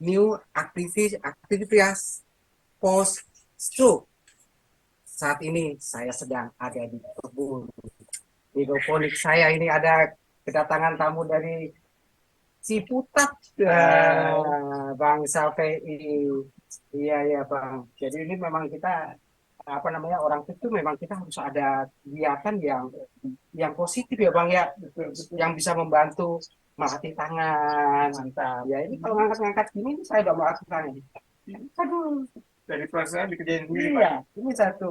new aktivitas post stroke. Saat ini saya sedang ada di kebun hidroponik. Saya ini ada kedatangan tamu dari Ciputat, Bang Safei. Iya ya Bang. Jadi ini memang kita apa namanya orang itu memang kita harus ada kegiatan yang positif ya Bang ya, yang bisa membantu melatih tangan. Mantap. Ya ini kalau ngangkat-ngangkat gini saya udah melatih tangan. Aduh, dari perasaan dikerjain sendiri Pak. Iya, ini satu.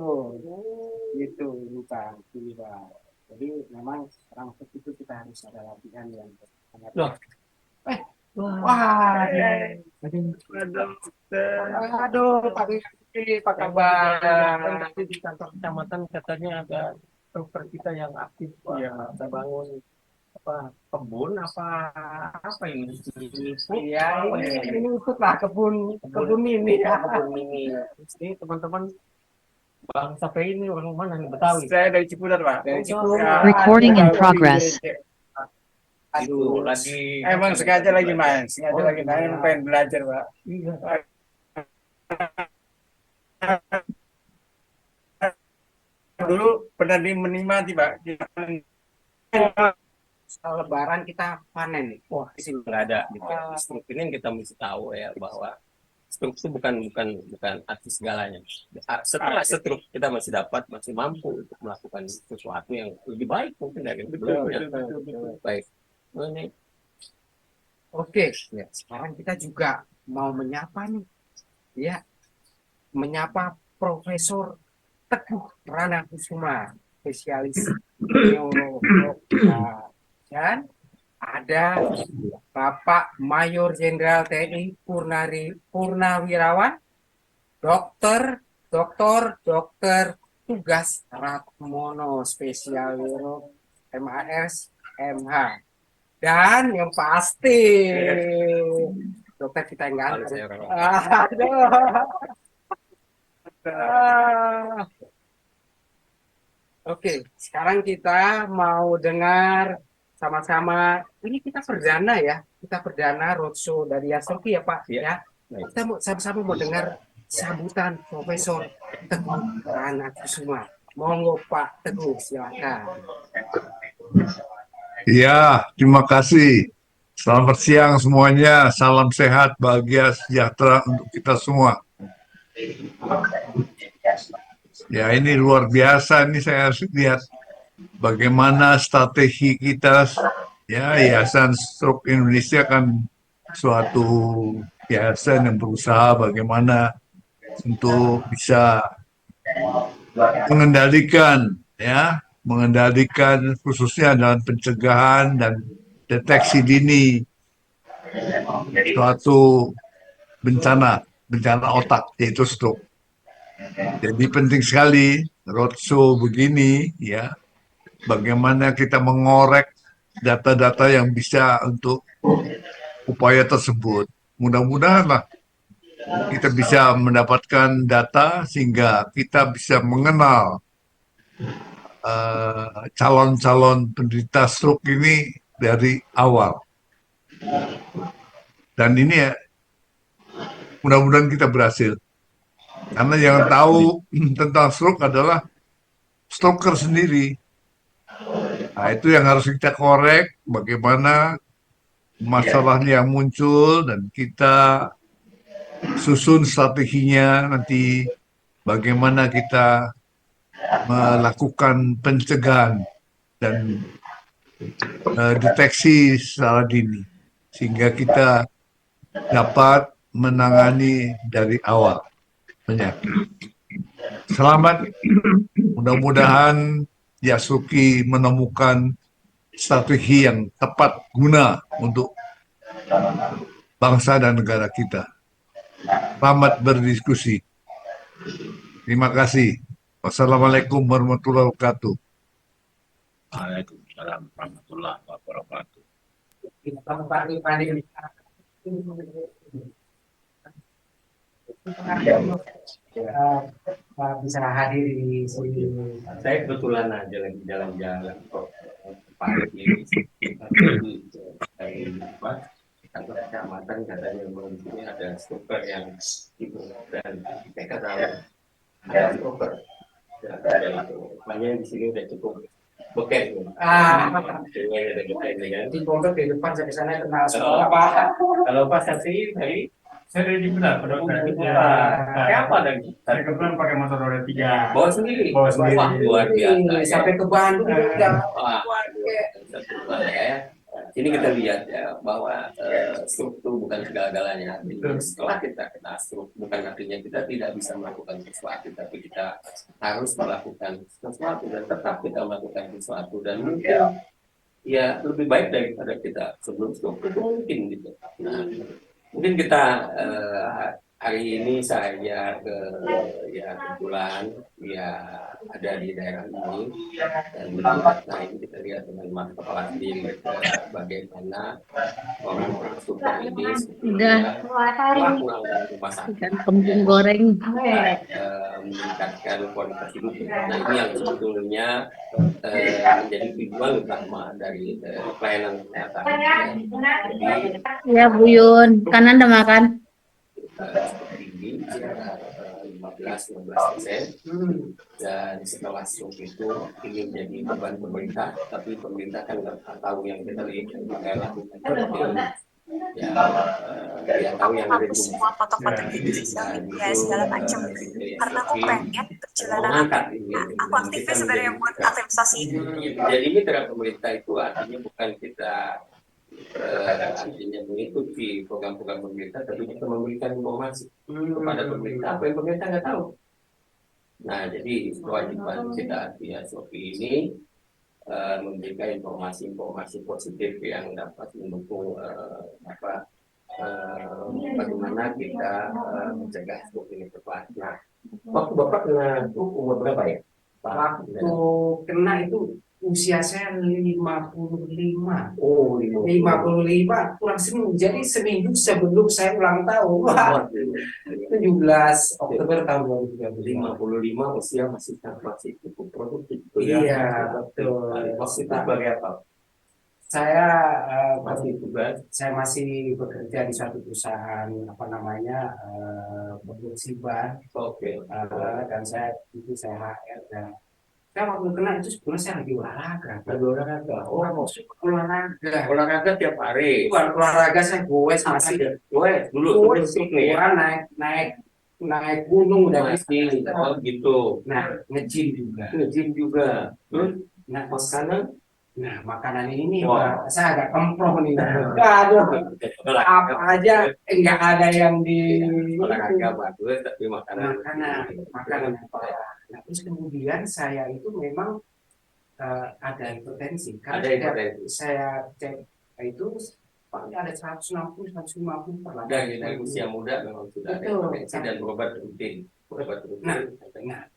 Gitu, ini Bang. Ini Bang. Jadi memang orang itu kita harus ada latihan yang sangat. Loh. Eh, wah, aduh, Pak Rizky, apa kabar? Tadi di kantor kecamatan katanya ada dokter kita yang aktif, Pak. Iya, Kita bangun apa kebun apa ini? iya, ini ikut lah kebun ini ya. Kebun mini. Ini teman-teman Bang Sape ini orang mana nih Betawi? Saya dari Ciputat, Pak. Dari Ciputat. Recording in progress. Itu Aduh, lagi emang sengaja lagi main, sengaja lagi main, pengen belajar, Pak. iya. Dulu pernah menikmati, Pak. Lebaran kita panen nih. Wah, Di sini. nggak ada gitu. Struk ini yang kita mesti tahu ya bahwa struk itu bukan arti segalanya. Setelah struk kita masih mampu untuk melakukan sesuatu yang lebih baik mungkin dari sebelumnya. Baik. Oh, ini Oke, ya, sekarang kita juga mau menyapa nih, ya, menyapa Profesor Teguh Rana Kusuma, spesialis neurolog. Dan ada Bapak Mayor Jenderal TNI Purnawirawan, Dokter Tugas Ratmono, spesial neuro MAS MH. Dan yang pasti dokter kita yang ganteng. Aduh. Ah. Oke, sekarang kita mau dengar sama-sama. Ini kita perdana ya, kita perdana roadshow dari Yasoki ya Pak ya. Kita mau sama-sama mau dengar sambutan Profesor Teguh Rana Kusuma. Monggo Pak Teguh, silakan. Ya, terima kasih. Selamat siang semuanya. Salam sehat, bahagia, sejahtera untuk kita semua. Ya, ini luar biasa. Ini saya harus lihat bagaimana strategi kita. Ya, Yayasan Stroke Indonesia kan suatu yayasan yang berusaha bagaimana untuk bisa mengendalikan khususnya dalam pencegahan dan deteksi dini suatu bencana otak yaitu stroke. Jadi penting sekali roadshow begini ya, bagaimana kita mengorek data-data yang bisa untuk upaya tersebut. Mudah-mudahan lah kita bisa mendapatkan data sehingga kita bisa mengenal calon-calon penderita stroke ini dari awal. Dan ini ya, mudah-mudahan kita berhasil. Karena yang tahu tentang stroke adalah stroker sendiri. Nah, itu yang harus kita korek, bagaimana masalahnya yang muncul, dan kita susun strateginya nanti bagaimana kita melakukan pencegahan dan deteksi secara dini. Sehingga kita dapat menangani dari awal penyakit. Selamat, mudah-mudahan Yasuki menemukan strategi yang tepat guna untuk bangsa dan negara kita. Selamat berdiskusi. Terima kasih. Wassalamualaikum warahmatullahi wabarakatuh. Waalaikumsalam warahmatullahi wabarakatuh. Bisa hadir di sini. Saya kebetulan aja lagi jalan-jalan kok pagi ini dari apa kantor kecamatan katanya memang di sini ada stroker yang itu, dan mereka tahu ada stroker. Ya, ada itu. Makanya di sini udah cukup beken. Sungainya udah beken kan. Di Bogor di depan saya ke sana kenal Kalau sekolah Pak. kalau Pak Saksi dari Saya dari Ciputat, Pak Dokter. pakai apa dan Saya kebetulan pakai motor roda 3. bawa sendiri? Bawa sendiri. Wah, luar biasa. Ya. Sampai ke Bandung udah. Wah, ya. Ini kita lihat ya bahwa struktur bukan segala-galanya. Artinya setelah kita kena struktur, bukan artinya kita tidak bisa melakukan sesuatu, tapi kita harus melakukan sesuatu dan tetap kita melakukan sesuatu, dan mungkin ya lebih baik daripada kita sebelum struktur itu mungkin gitu. Nah, mungkin kita hari ini saya ya kebetulan ya ada di daerah ini, dan nah ini kita lihat dengan mata kepala sendiri bagaimana orang-orang struktur ini Udah. melakukan rumah sakit Ikan kembung goreng. meningkatkan kualitas hidup. Nah ini yang sebetulnya menjadi tujuan utama dari pelayanan kesehatan. Jadi Ya Bu Yun, kanan udah makan. seperti ini sekitar 15-16%, dan setelah stroke itu ini menjadi beban pemerintah, tapi pemerintah kan nggak tahu yang kita lihat yang pakai lakukan seperti ini. Ya, dia tahu yang ada di semua foto-foto di sosial media segala macam karena aku pengen perjalanan mengangkat aku, ini. aku aktifnya sebenarnya buat aktivisasi. Jadi mitra pemerintah itu artinya bukan kita artinya mengikuti program-program pemerintah, tapi kita memberikan informasi kepada pemerintah apa yang pemerintah nggak tahu. Nah, jadi kewajiban kita via Shopee ini memberikan informasi-informasi positif yang dapat mendukung bagaimana kita mencegah stroke ini tepat. Nah, waktu Bapak kena stroke umur berapa ya? Waktu kena itu usia saya 55. Oh, 55 kurang seminggu. Jadi seminggu sebelum saya ulang tahun. Wah, 17 Oktober tahun 2025. 55 usia masih cukup produktif. Iya, betul. Waktu itu sebagai apa? Saya Masih tugas. saya masih bekerja di suatu perusahaan apa namanya produksi ban. Oke. Dan saya HR, dan saya waktu kena itu sebenarnya saya lagi olahraga. Lagi olahraga. Oh, Suka olahraga. olahraga tiap hari. Bukan olahraga, saya goes masih. Gue dulu Goes stroke nih ya. naik gunung udah Masih oh gitu. Nah, nge-gym juga. Nge-gym juga. Terus Nah, makanan makanan ini Oh. Pak, saya agak kemproh nih. Aduh, apa aja nggak ada yang di olahraga bagus, tapi makanan makanan apa. Nah, terus kemudian saya itu memang ada hipertensi. Karena Ada hipertensi. saya cek itu paling ada 160-150 per dari usia muda memang sudah ada Betul. hipertensi dan berobat rutin. Nah,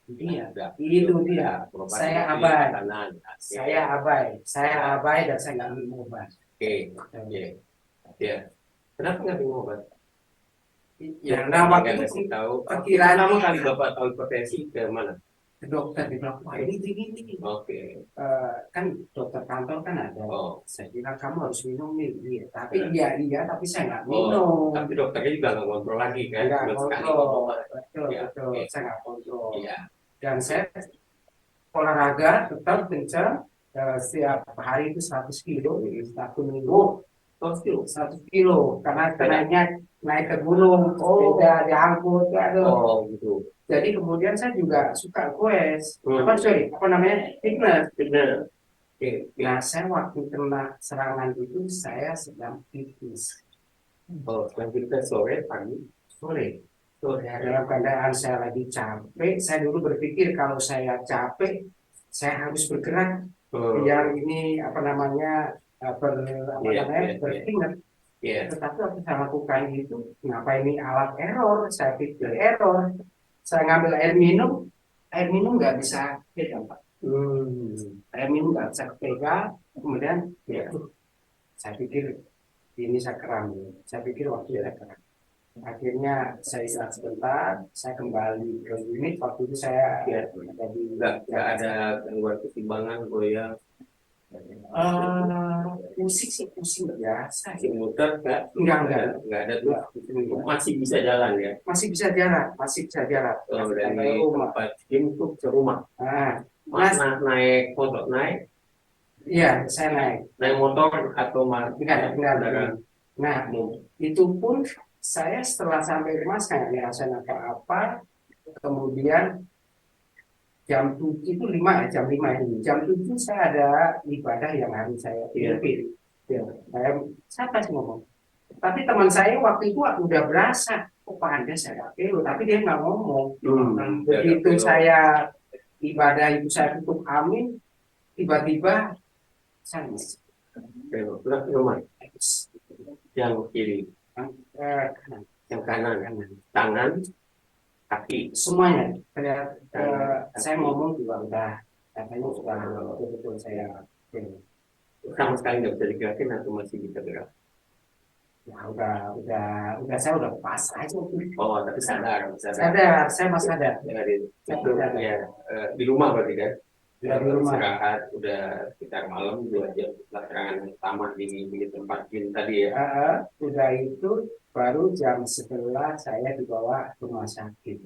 itu dia. Itu dia. Berobat Saya rutin, abai. makanan. Saya abai dan saya nggak minum obat. Oke. Ya. Kenapa nggak minum obat? Ya, nah waktu Nggak itu kasih tahu. perkiraan Pertama kali Bapak tahu hipertensi ke mana? ke dokter dibilang, wah ini tinggi. Oke. Kan dokter kantor kan ada. Oh. Saya bilang kamu harus minum nih. Iya. Tapi tapi saya nggak minum. Oh, tapi dokternya juga nggak kontrol lagi kan? Nggak Cuma sekali kontrol. ngomong. Betul, Ya, betul. oke. Saya nggak kontrol. Iya. Dan saya olahraga tetap kencang. Setiap hari itu 100 kilo, satu minggu 100 kilo, karena naik ke gunung, sepeda diangkut, aduh. Oh, gitu. Jadi kemudian saya juga suka goes, apa namanya, fitness. Benar. Oke. Nah, saya waktu kena serangan itu saya sedang fitness Oh, sekarang kita sore, pagi. sore. Dalam keadaan saya lagi capek, saya dulu berpikir kalau saya capek, saya harus bergerak biar ini apa namanya berkeringat. Iya. Tetapi waktu saya lakukan itu, kenapa ini alat error? Saya pikir error. Saya ngambil air minum nggak bisa pegang, Pak. Air minum nggak bisa pegang. Kemudian, saya pikir ini saya kram. Saya pikir waktu saya kram. Akhirnya saya istirahat sebentar, saya kembali ke unit. Waktu itu saya ada di Nggak ada gangguan keseimbangan, goyang. Pusing sih, pusing biasa. Masih muter nggak ada tuh. Masih bisa jalan ya. Masih bisa jalan, masih bisa jalan. Oh, Masih dari sampai rumah. tempat gym tuh ke rumah. Nah, Mas, Mas, naik motor, iya, saya naik. naik motor atau Enggak. kendaraan Nah, umum. itu pun saya setelah sampai rumah saya nggak ngerasain apa-apa. Kemudian jam 5 ini. Jam 7 saya ada ibadah yang harus saya pimpin. Ya, saya pasti ngomong. Tapi teman saya waktu itu udah berasa, kok Pak Anda saya PO, tapi dia nggak ngomong. Begitu saya ibadah itu saya tutup amin, tiba-tiba saya Pulang ke rumah. Yang kiri, eh, yang kanan, tangan, kaki. semuanya. Saya ngomong juga udah, katanya sudah betul-betul saya. Sama sekali nggak bisa digerakin atau masih bisa gerak. Ya udah saya udah pasrah aja. Oh, tapi sadar. Sadar, saya masih sadar. Itu ya di rumah berarti kan. Ya, di rumah. Istirahat udah sekitar malam 2 jam setelah serangan utama di tempat gym tadi ya. Udah itu baru jam 11 saya dibawa ke rumah sakit.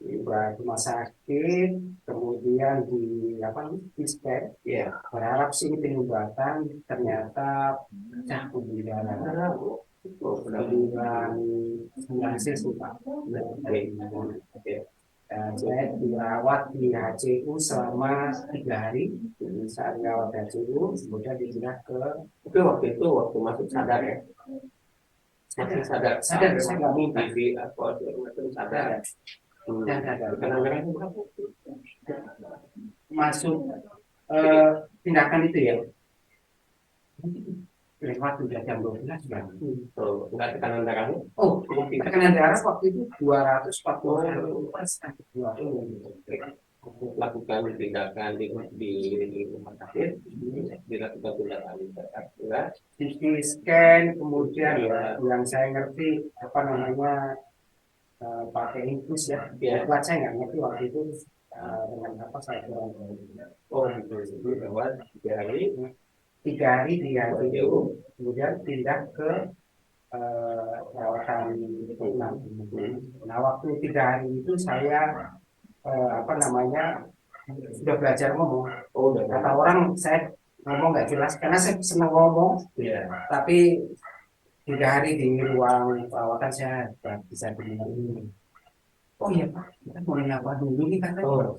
Dibawa ke rumah sakit, kemudian di scan. Iya. Berharap sih penyumbatan, ternyata pecah pembuluh darah. Kemudian 9 cc Pak. Dan saya dirawat di HCU selama 3 hari. Saat dirawat di HCU, kemudian dipindah ke. Tapi waktu itu waktu masuk sadar ya. Masih sadar. Sadar, saya nggak minta. TV atau sadar. Sadar. Kadang-kadang berapa? Masuk tindakan itu ya. Lewat udah jam 12 kan. Oh, enggak tekanan darahnya? Oh, tekanan darah waktu itu 240 Lakukan tindakan di rumah sakit, dilakukan tindakan enggak? CT scan, kemudian yang saya ngerti pakai infus ya. Buat saya nggak ngerti waktu itu dengan apa saya kurang tahu. Oh, itu lewat 3 hari. 3 hari di HCU, kemudian pindah ke perawatan Vietnam. Nah, waktu 3 hari itu saya sudah belajar ngomong. Oh, udah. Kata orang saya ngomong nggak jelas karena saya senang ngomong, Iya. tapi 3 hari di ruang perawatan saya bisa dengar ini. Oh iya Pak, kita mau menyapa dulu nih katanya. Oh.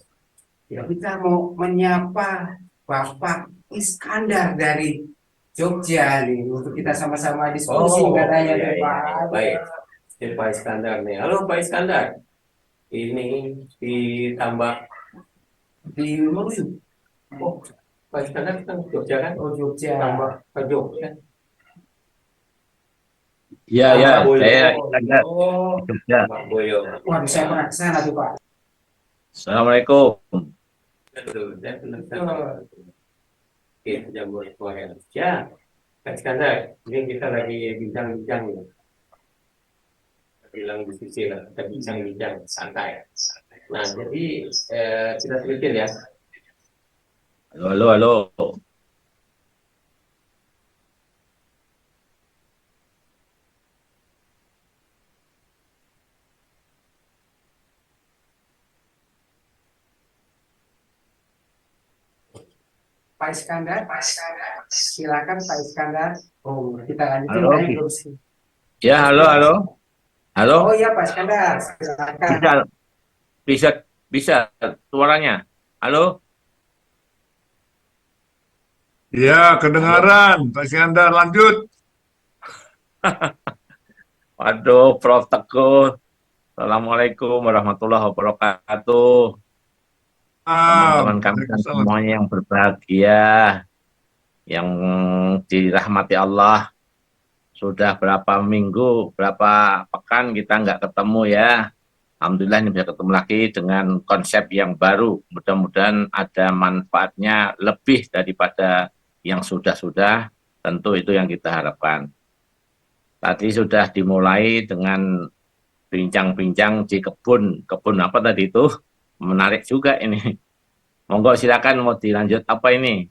Ya, kita mau menyapa Bapak Iskandar dari Jogja nih untuk kita sama-sama diskusi katanya iya, Pak. Baik. Ini Pak Iskandar nih. Halo Pak Iskandar. Ini ditambah Di Mulu. oh, Pak Iskandar kan Jogja kan? Oh Jogja. Tambah ke Jogja. Ya, saya Iskandar Oh, Jogja. Pak Boyo. waduh saya pernah kesana tuh Pak. Assalamualaikum. Betul, saya pernah kesana. Oke, jambul Korea. Ya, Pak Iskandar, ini kita lagi bincang-bincang nih. Bilang diskusi lah, kita bincang-bincang santai. Nah, jadi kita sedikit ya. Halo. Pak Iskandar, silakan Pak Iskandar. Oh, kita lanjutin Halo. lagi terus. Ya, halo. Oh iya Pak Iskandar, silakan. Bisa suaranya. Halo. Ya, kedengaran. Pak Iskandar, lanjut. Waduh, Prof. Teguh. Assalamualaikum warahmatullahi wabarakatuh. Teman-teman kami semuanya yang berbahagia, yang dirahmati Allah. Sudah berapa minggu, berapa pekan kita nggak ketemu ya. Alhamdulillah ini bisa ketemu lagi dengan konsep yang baru. Mudah-mudahan ada manfaatnya lebih daripada yang sudah-sudah. Tentu itu yang kita harapkan. Tadi sudah dimulai dengan bincang-bincang di kebun. Kebun apa tadi itu? Menarik juga ini. Monggo silakan mau dilanjut apa ini?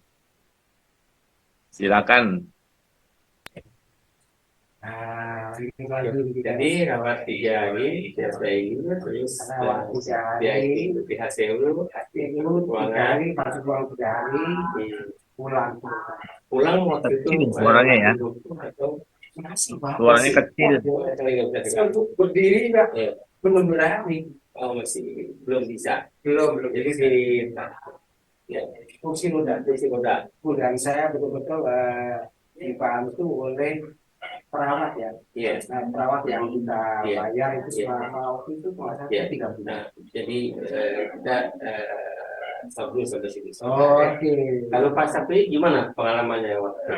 Silakan. Nah, Jadi rawat 3 hari, PSBI, terus dia itu PHCU, hari, masuk ruang 3 hari, pulang. pulang waktu itu Kecil suaranya ya. atau Suaranya kecil. Untuk berdiri enggak? Iya. Belum berani. Oh, masih belum bisa. Belum. Jadi di ya, Fungsi roda. kursi roda. Dan saya betul-betul dibantu oleh perawat ya. Iya. Nah, perawat yang kita Iya. bayar itu Iya. selama waktu itu masa Iya. 3 bulan. Nah, jadi kita stop dulu sampai sini. Oke. Kalau Pak Sapri gimana pengalamannya waktu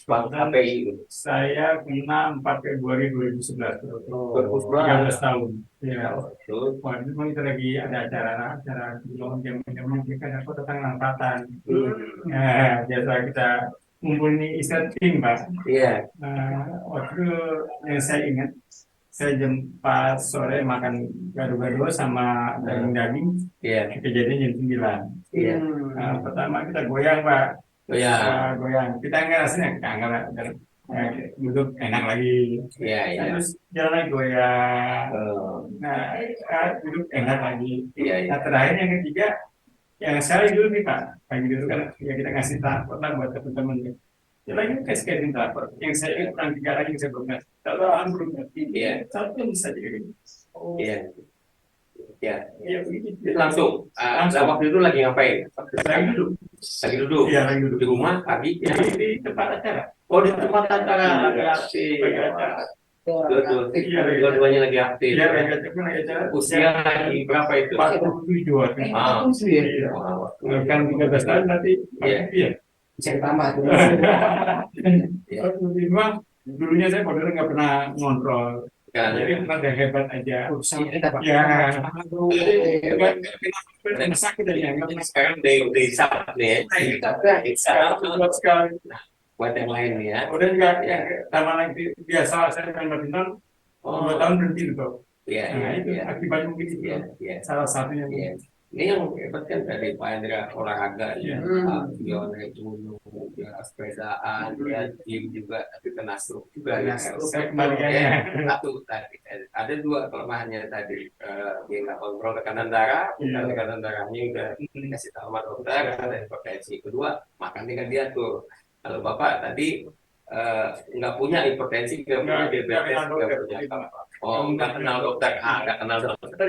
Bang KPI itu? Saya kena 4 Februari 2011. 13 tahun. Ya. Terus, Waktu itu kita lagi ada acara belum jam-jam kita dapat tentang angkatan. Nah, biasa kita kumpul ini istirahat tim, Pak. iya, Waktu itu yang saya ingat, saya jam 4 sore makan gado-gado sama daging-daging, iya, kejadian jam 9. iya. Pertama kita goyang, Pak. Oh ya, Goyang. Kita nggak rasanya, duduk enak lagi. iya, iya. Terus jalan lagi goyang. Oh, Nah, duduk enak lagi. iya, iya. Nah, terakhir yang ketiga, yang saya lagi dulu nih Pak, lagi dulu kan ya kita ngasih transport lah buat teman-teman. Ya lagi kasih kirim transport. Yang saya ingat orang 3 lagi yang saya belum ngasih. Kalau orang belum ngasih, Iya. satu bisa jadi. Iya, iya. Iya begitu. Langsung. Langsung. Waktu itu lagi ngapain? Lagi duduk. Lagi duduk. Iya lagi duduk. Di rumah pagi. Di tempat acara. Oh, di tempat acara lagi aktif. Lagi acara. Dua-duanya lagi aktif. Iya lagi acara. Usia lagi berapa itu? 47 waktu. Ah. Iya. Kan 13 tahun nanti. Iya. Iya. Saya tambah tuh. Iya. Memang dulunya saya padahal nggak pernah ngontrol. Kan, Jadi ada hebat aja. Sampai dapat. Ya. Kena sakit dari yang nggak pernah sekarang dari saat nih ya. Saat kuat sekali. buat yang lain nih ya. Udah juga yang sama lagi biasa saya main badminton. 2 tahun berhenti tuh. Iya, Nah itu iya, akibatnya mungkin itu. iya, iya. Salah satunya. Iya. Ini yang hebat kan dari Pak Hendra olahraga ya, dia naik gunung, dia sepedaan, dia gym juga, tapi kena stroke juga. Ya. Saya kembaliannya. Satu tadi, ada 2 kelemahannya tadi, dia nggak kontrol tekanan darah, tekanan darahnya udah dikasih tahu sama dokter, ada hipertensi. Kedua, makannya kan diatur. Kalau Bapak tadi nggak punya hipertensi, nggak punya diabetes, nggak punya apa. Oh, nggak kenal dokter, nggak kenal dokter.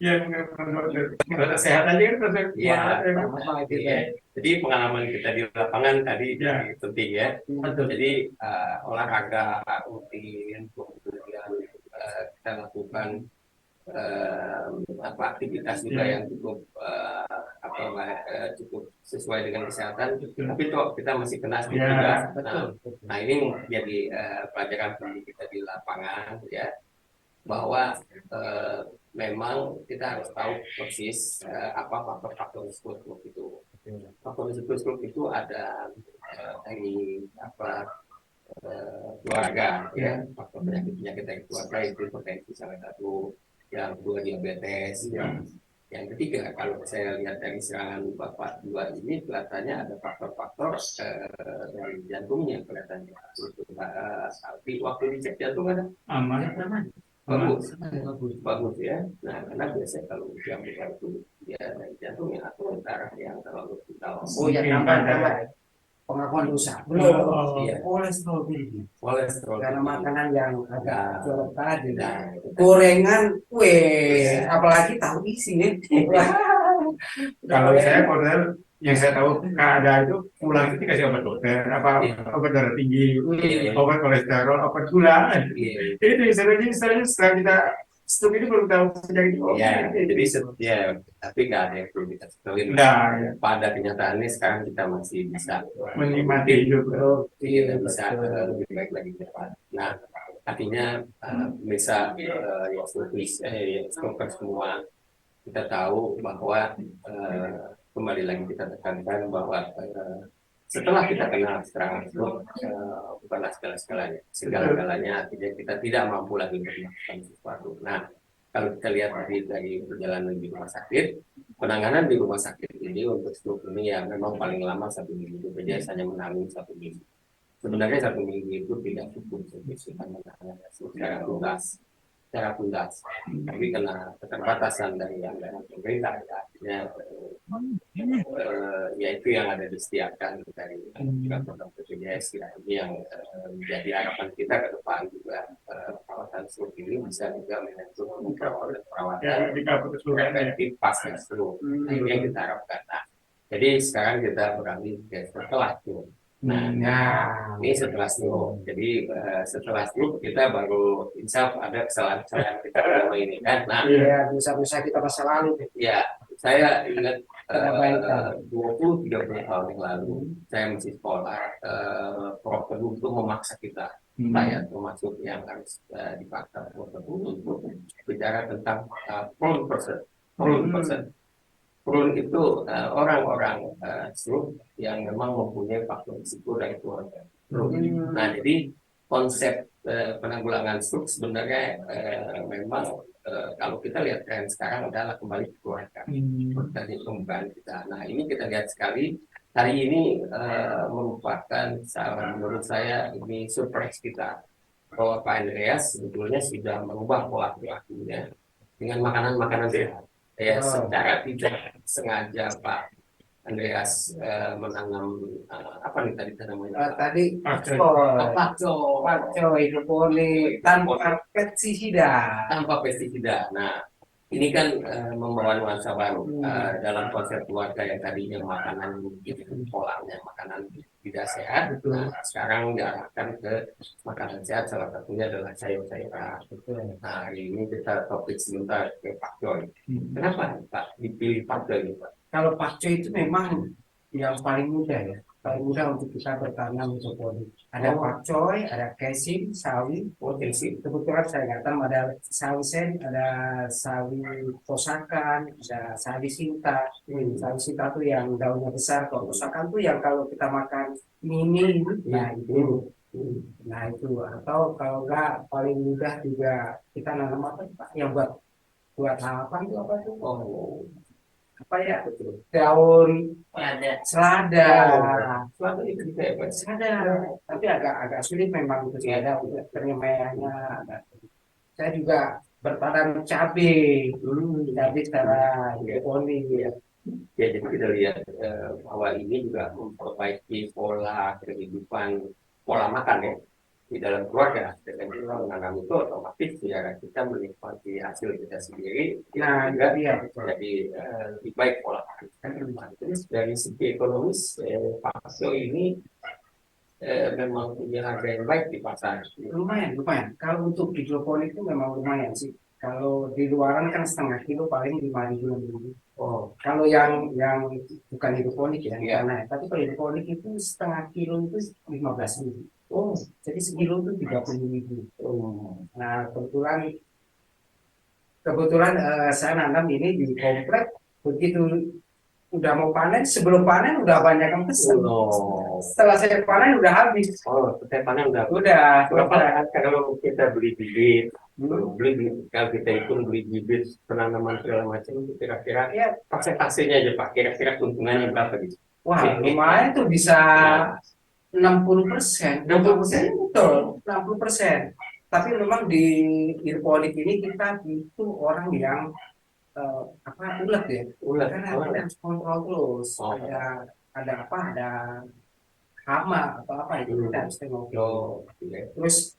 Ya, menurut sehat aja kan terus. Iya. Jadi pengalaman kita di lapangan tadi penting ya. Jadi olahraga rutin, kemudian kita lakukan aktivitas juga yang cukup cukup sesuai dengan kesehatan. Tapi toh kita masih kena stroke juga. Nah ini menjadi pelajaran penting kita di lapangan ya, bahwa memang kita harus tahu persis apa faktor-faktor risiko stroke itu. Faktor risiko stroke itu ada dari keluarga ya, faktor penyakit dari keluarga itu hipertensi salah satu, yang kedua diabetes, yang ketiga kalau saya lihat dari serangan Bapak 2 ini kelihatannya ada faktor-faktor dari jantungnya kelihatannya. Tapi waktu dicek jantung ada Aman. bagus ya. Nah karena biasanya kalau usia besar itu ya dari jantungnya atau darah yang terlalu vital. Oh ya, tambah pengakuan dosa. Belum. Iya. Kolesterol tinggi. Kolesterol Karena tinggi. makanan yang agak jorok tadi. Nah, Gorengan, apalagi tahu isi ya. Kalau saya model yang saya tahu keadaan itu pulang itu kasih obat dokter, obat darah tinggi, obat kolesterol, obat gula. Itu istilahnya setelah kita stroke itu baru tahu penyakit. Ya, jadi ya, tapi nggak ada yang perlu kita setelin. Nah, Pada kenyataannya sekarang kita masih bisa menikmati hidup. kita bisa lebih baik lagi ke depan. Nah, artinya bisa ya stroker semua kita tahu bahwa kembali lagi kita tekankan bahwa setelah kita kena serangan stroke bukanlah segala-galanya, artinya kita tidak mampu lagi untuk melakukan sesuatu. Nah, kalau kita lihat dari perjalanan di rumah sakit, penanganan di rumah sakit Jadi untuk stroke ini ya memang paling lama 1 minggu, jadi hanya menanggung 1 minggu. Sebenarnya 1 minggu itu tidak cukup untuk kita menangani secara tuntas. Tapi karena keterbatasan dari anggaran pemerintah, ya, artinya ya itu yang ada disediakan dari program BPJS ya, ini yang menjadi harapan kita ke depan juga perawatan stroke ini bisa juga menyentuh perawatan efektif pasca stroke. Nah, ini yang kita harapkan. Nah, jadi sekarang kita beralih ke setelah stroke. Nah, ini setelah stroke. Jadi setelah stroke kita baru insya Allah ada kesalahan-kesalahan kita selama ini kan. Nah, Ya, bisa-bisa kita masa lalu. ya saya ingat 20-30 tahun yang lalu saya masih sekolah, Prof Teguh itu memaksa kita, saya termasuk yang harus dipaksa Prof Teguh untuk bicara tentang prone person. Prone itu orang-orang stroke yang memang mempunyai faktor risiko dari keluarga. Nah, jadi konsep penanggulangan stroke sebenarnya memang kalau kita lihat tren sekarang adalah kembali ke keluarga dari pembukaan kita. Nah, ini kita lihat sekali hari ini merupakan menurut saya ini surprise kita bahwa Pak Andreas sebetulnya sudah merubah pola perilakunya dengan makanan-makanan sehat. Ya, secara tidak sengaja Pak Andreas menanam apa nih tadi namanya? Tadi pakcoy hidroponik tanpa pestisida. Nah, ini kan membawa nuansa baru dalam konsep keluarga yang tadinya makanan polanya makanan tidak sehat. Nah, sekarang diarahkan ke makanan sehat, salah satunya adalah sayur-sayuran. Nah, hari ini kita topik sebentar ke Pak Joy. Kenapa Pak dipilih Pak Joy, Pak? Kalau pakcoy itu memang yang paling mudah ya, paling mudah untuk kita bertanam hidroponik. Ada pakcoy, ada kesim, sawi, Potensi. kebetulan saya nggak tahu ada sawi sen, ada sawi posakan, ada sawi sinta. Sawi sinta tuh yang daunnya besar, kalau posakan tuh yang kalau kita makan mini, nah itu. Nah itu, atau kalau nggak paling mudah juga kita nanam apa Pak? Yang buat apa itu apa tuh? Apa ya? Daun selada. Selama itu kita Selada, tapi agak sulit memang untuk selada penyemaiannya. Saya juga bertanam cabai, cabai secara hidroponik. ya, jadi kita lihat bahwa ini juga memperbaiki pola kehidupan, pola makan ya di dalam keluarga. Dengan kita menanam itu otomatis ya kita menikmati hasil kita sendiri. Nah, juga iya, jadi lebih baik pola makan. Terus dari segi ekonomis, Pakso ini memang punya harga yang baik di pasar. lumayan. Kalau untuk hidroponik itu memang lumayan sih. Kalau di luaran kan setengah kilo paling 5.000. Oh, Kalau yang bukan hidroponik ya, Iya. tapi kalau hidroponik itu setengah kilo itu 15.000. Oh, jadi sekilo itu 30.000. Nah, kebetulan saya nanam ini di komplek, begitu udah mau panen, sebelum panen udah banyak yang pesen. Setelah saya panen udah habis. Ketepannya udah. Udah. Berapa kalau kita beli bibit, kalau kita hitung beli bibit penanaman segala macam itu kira-kira ya persentasenya aja Pak, kira-kira keuntungannya berapa gitu? Wah, lumayan tuh bisa 60%. 60%? Betul, 60%. Tapi memang di hidroponik ini kita butuh orang yang ulet ya. Ulet. Karena kita harus kontrol terus. Oh. Ada hama atau apa itu kita harus tengok. Iya. Terus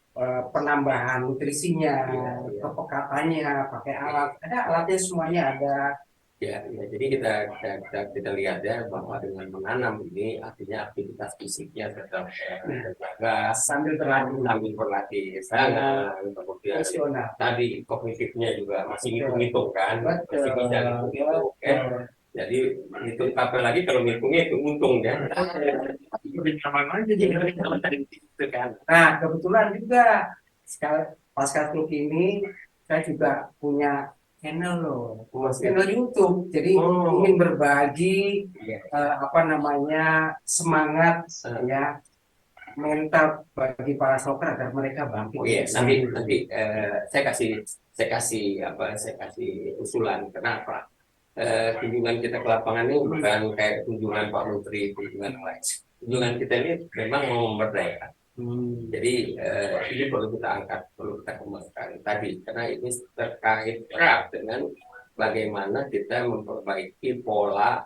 penambahan nutrisinya, Iya. kepekatannya, pakai alat. Ada alatnya semuanya ada. Ya, jadi kita lihat ya bahwa dengan menanam ini artinya aktivitas fisiknya tetap terjaga Sambil berlatih sangat, kemudian fungsional. tadi kognitifnya juga masih ngitung-ngitung kan, Betul. masih bisa ngitung-ngitung kan. Jadi itu apalagi kalau ngitungnya itu untung ya. Lebih nyaman aja jadi itu kan. Nah, kebetulan juga pasca stroke ini saya juga punya channel loh, channel YouTube. Jadi ingin berbagi semangat ya mental bagi para stroker agar mereka bangkit. Oh iya, nanti saya kasih usulan. Kenapa? kunjungan kita ke lapangan ini bukan kayak kunjungan Pak Menteri, kunjungan lain. Kunjungan kita ini memang mau memberdayakan. Jadi ini perlu kita angkat, perlu kita kembangkan tadi, karena ini terkait erat dengan bagaimana kita memperbaiki pola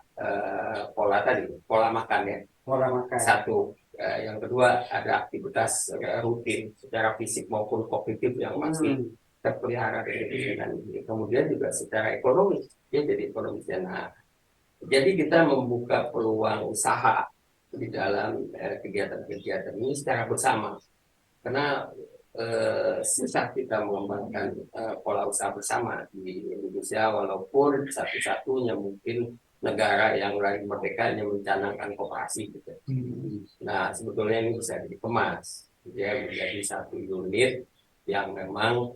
tadi, pola makan ya. Pola makan. Satu, yang kedua ada aktivitas rutin secara fisik maupun kognitif yang masih terpelihara dengan ini. Kemudian juga secara ekonomi, ya jadi ekonomi. Nah, jadi kita membuka peluang usaha di dalam kegiatan-kegiatan ini secara bersama. Karena susah kita mengembangkan pola usaha bersama di Indonesia, walaupun satu-satunya mungkin negara yang lagi merdeka yang mencanangkan koperasi gitu. Nah, sebetulnya ini bisa dikemas ya menjadi satu unit yang memang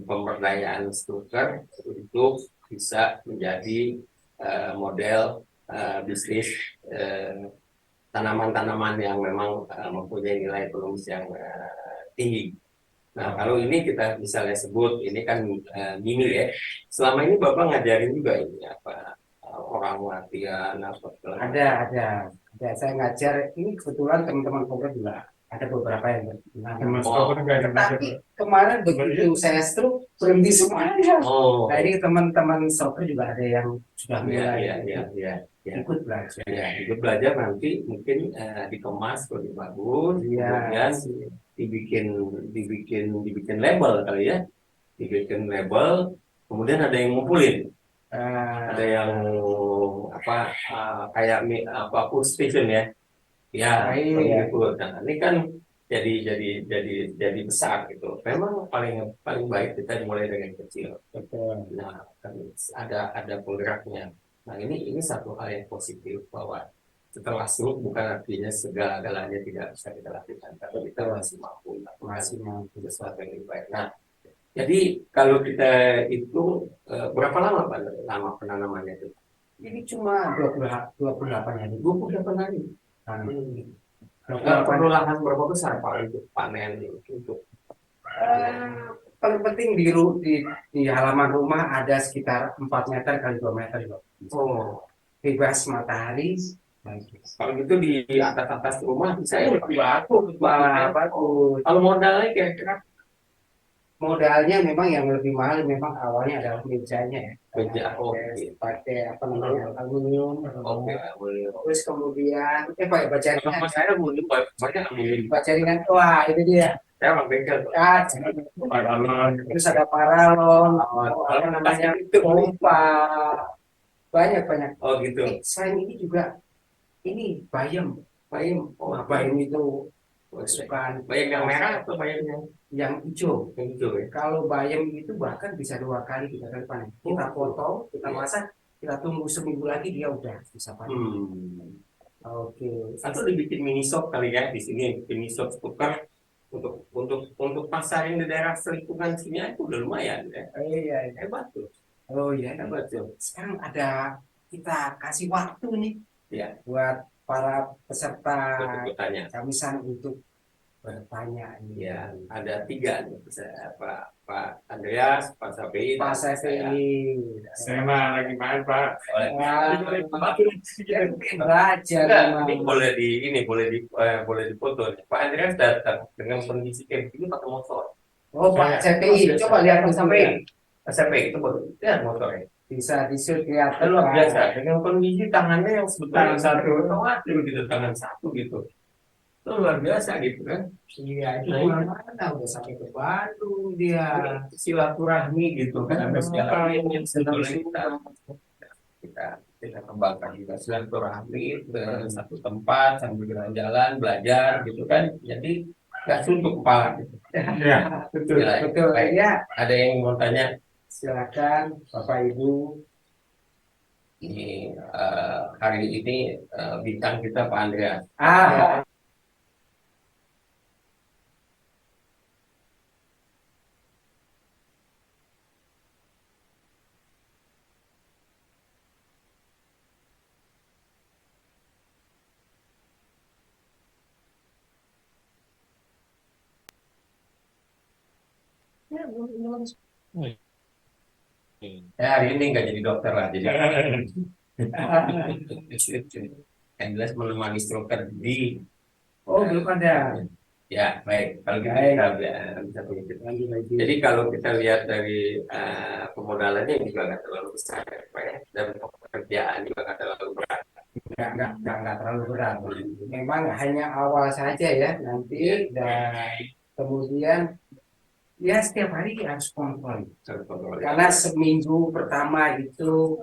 pemberdayaan struktur untuk bisa menjadi model bisnis tanaman-tanaman yang memang mempunyai nilai ekonomis yang tinggi. Nah, kalau ini kita misalnya sebut, ini kan mini ya. Selama ini Bapak ngajarin juga ini apa orang latihan apa? Ada. Saya ngajar, ini kebetulan teman-teman program juga ada beberapa yang Mas Oh. Koper nggak ada Tapi kemarin begitu saya stroke berhenti semuanya. Oh, Nah ini teman-teman stroke juga ada yang sudah mulai ya. ikut belajar. Ya, ikut belajar nanti mungkin dikemas lebih bagus, Iya. kemudian dibikin label kali ya, dibikin label, kemudian ada yang ngumpulin, ada yang apa kayak food station ya, ya Iya. gitu. Nah ini kan jadi besar gitu. Memang paling baik kita mulai dengan kecil. Betul. Nah, kan ada penggeraknya. Nah, ini satu hal yang positif bahwa setelah stroke bukan artinya segala-galanya tidak bisa kita lakukan, tapi kita masih mampu melakukan sesuatu yang lebih baik. Nah, jadi kalau kita itu berapa lama Pak lama penanamannya itu? Ini cuma 28 hari. 28 hari. Nah, Perlu lahan berapa besar Pak untuk panen untuk paling penting di halaman rumah ada sekitar 4 meter kali 2 meter juga. oh Bebas matahari. kalau gitu di atas rumah saya lebih bagus Bagus. kalau modalnya kira-kira Modalnya memang yang lebih mahal memang awalnya adalah mejanya ya. Meja, Pakai apa namanya aluminium. oke boleh. Terus kemudian pakai baja ringan. Sama saya mungkin banyak ambil Baja ringan. Wah itu dia. saya orang bengkel Terus ada paralon. Apa namanya pompa. Banyak. oh gitu Selain ini juga ini bayam. Bayam itu kesukaan. bayam yang merah atau bayam yang hijau. yang hijau ya Kalau bayam itu bahkan bisa 2 kali 3 kali panen. Kita potong, kita masak, kita tunggu seminggu lagi dia udah bisa panen. Oke. atau dibikin mini shop kali ya di sini mini shop tukar untuk pasarin di daerah selingkungan sini itu udah lumayan ya Iya. hebat tuh Oh iya. hebat tuh Sekarang ada kita kasih waktu nih ya buat para peserta untuk bertanya kamisan untuk bertanya. ya ada 3 nih Pak Andreas Pak Safi Pak Sefi. saya mah lagi main Pak. Belajar ini boleh difoto nih. Pak Andreas datang dengan kondisi kayak begini pakai motor. Oh Pak Sefi, coba lihat Pak Sefi. SMP itu baru lihat motornya. Bisa disut lihat. Luar biasa dengan kondisi tangannya yang sebetulnya satu gitu tangan satu gitu. Itu luar biasa gitu kan. Iya, itu Nah, mana udah sampai ke Bandung dia. Silaturahmi gitu kan ada segala yang sebetulnya kita kembangkan juga silaturahmi ke satu tempat sambil jalan-jalan belajar gitu kan jadi nggak suntuk kepala gitu. Ya, betul. Betul ya. Ada yang mau tanya Silakan Bapak Ibu. ini hari ini bintang kita Pak Andreas. Ya hari ini nggak jadi dokter lah, jadi yang jelas menemani stroker di. Oh, belum ada. Ya, baik. Kalau kita Baik. bisa begitu. Jadi kalau kita lihat dari pemodalannya juga nggak terlalu besar, ya, Pak, ya. Dan pekerjaan juga nggak terlalu berat. Nggak terlalu berat. Memang hanya awal saja ya nanti, dan kemudian ya setiap hari harus kontrol. Karena seminggu pertama itu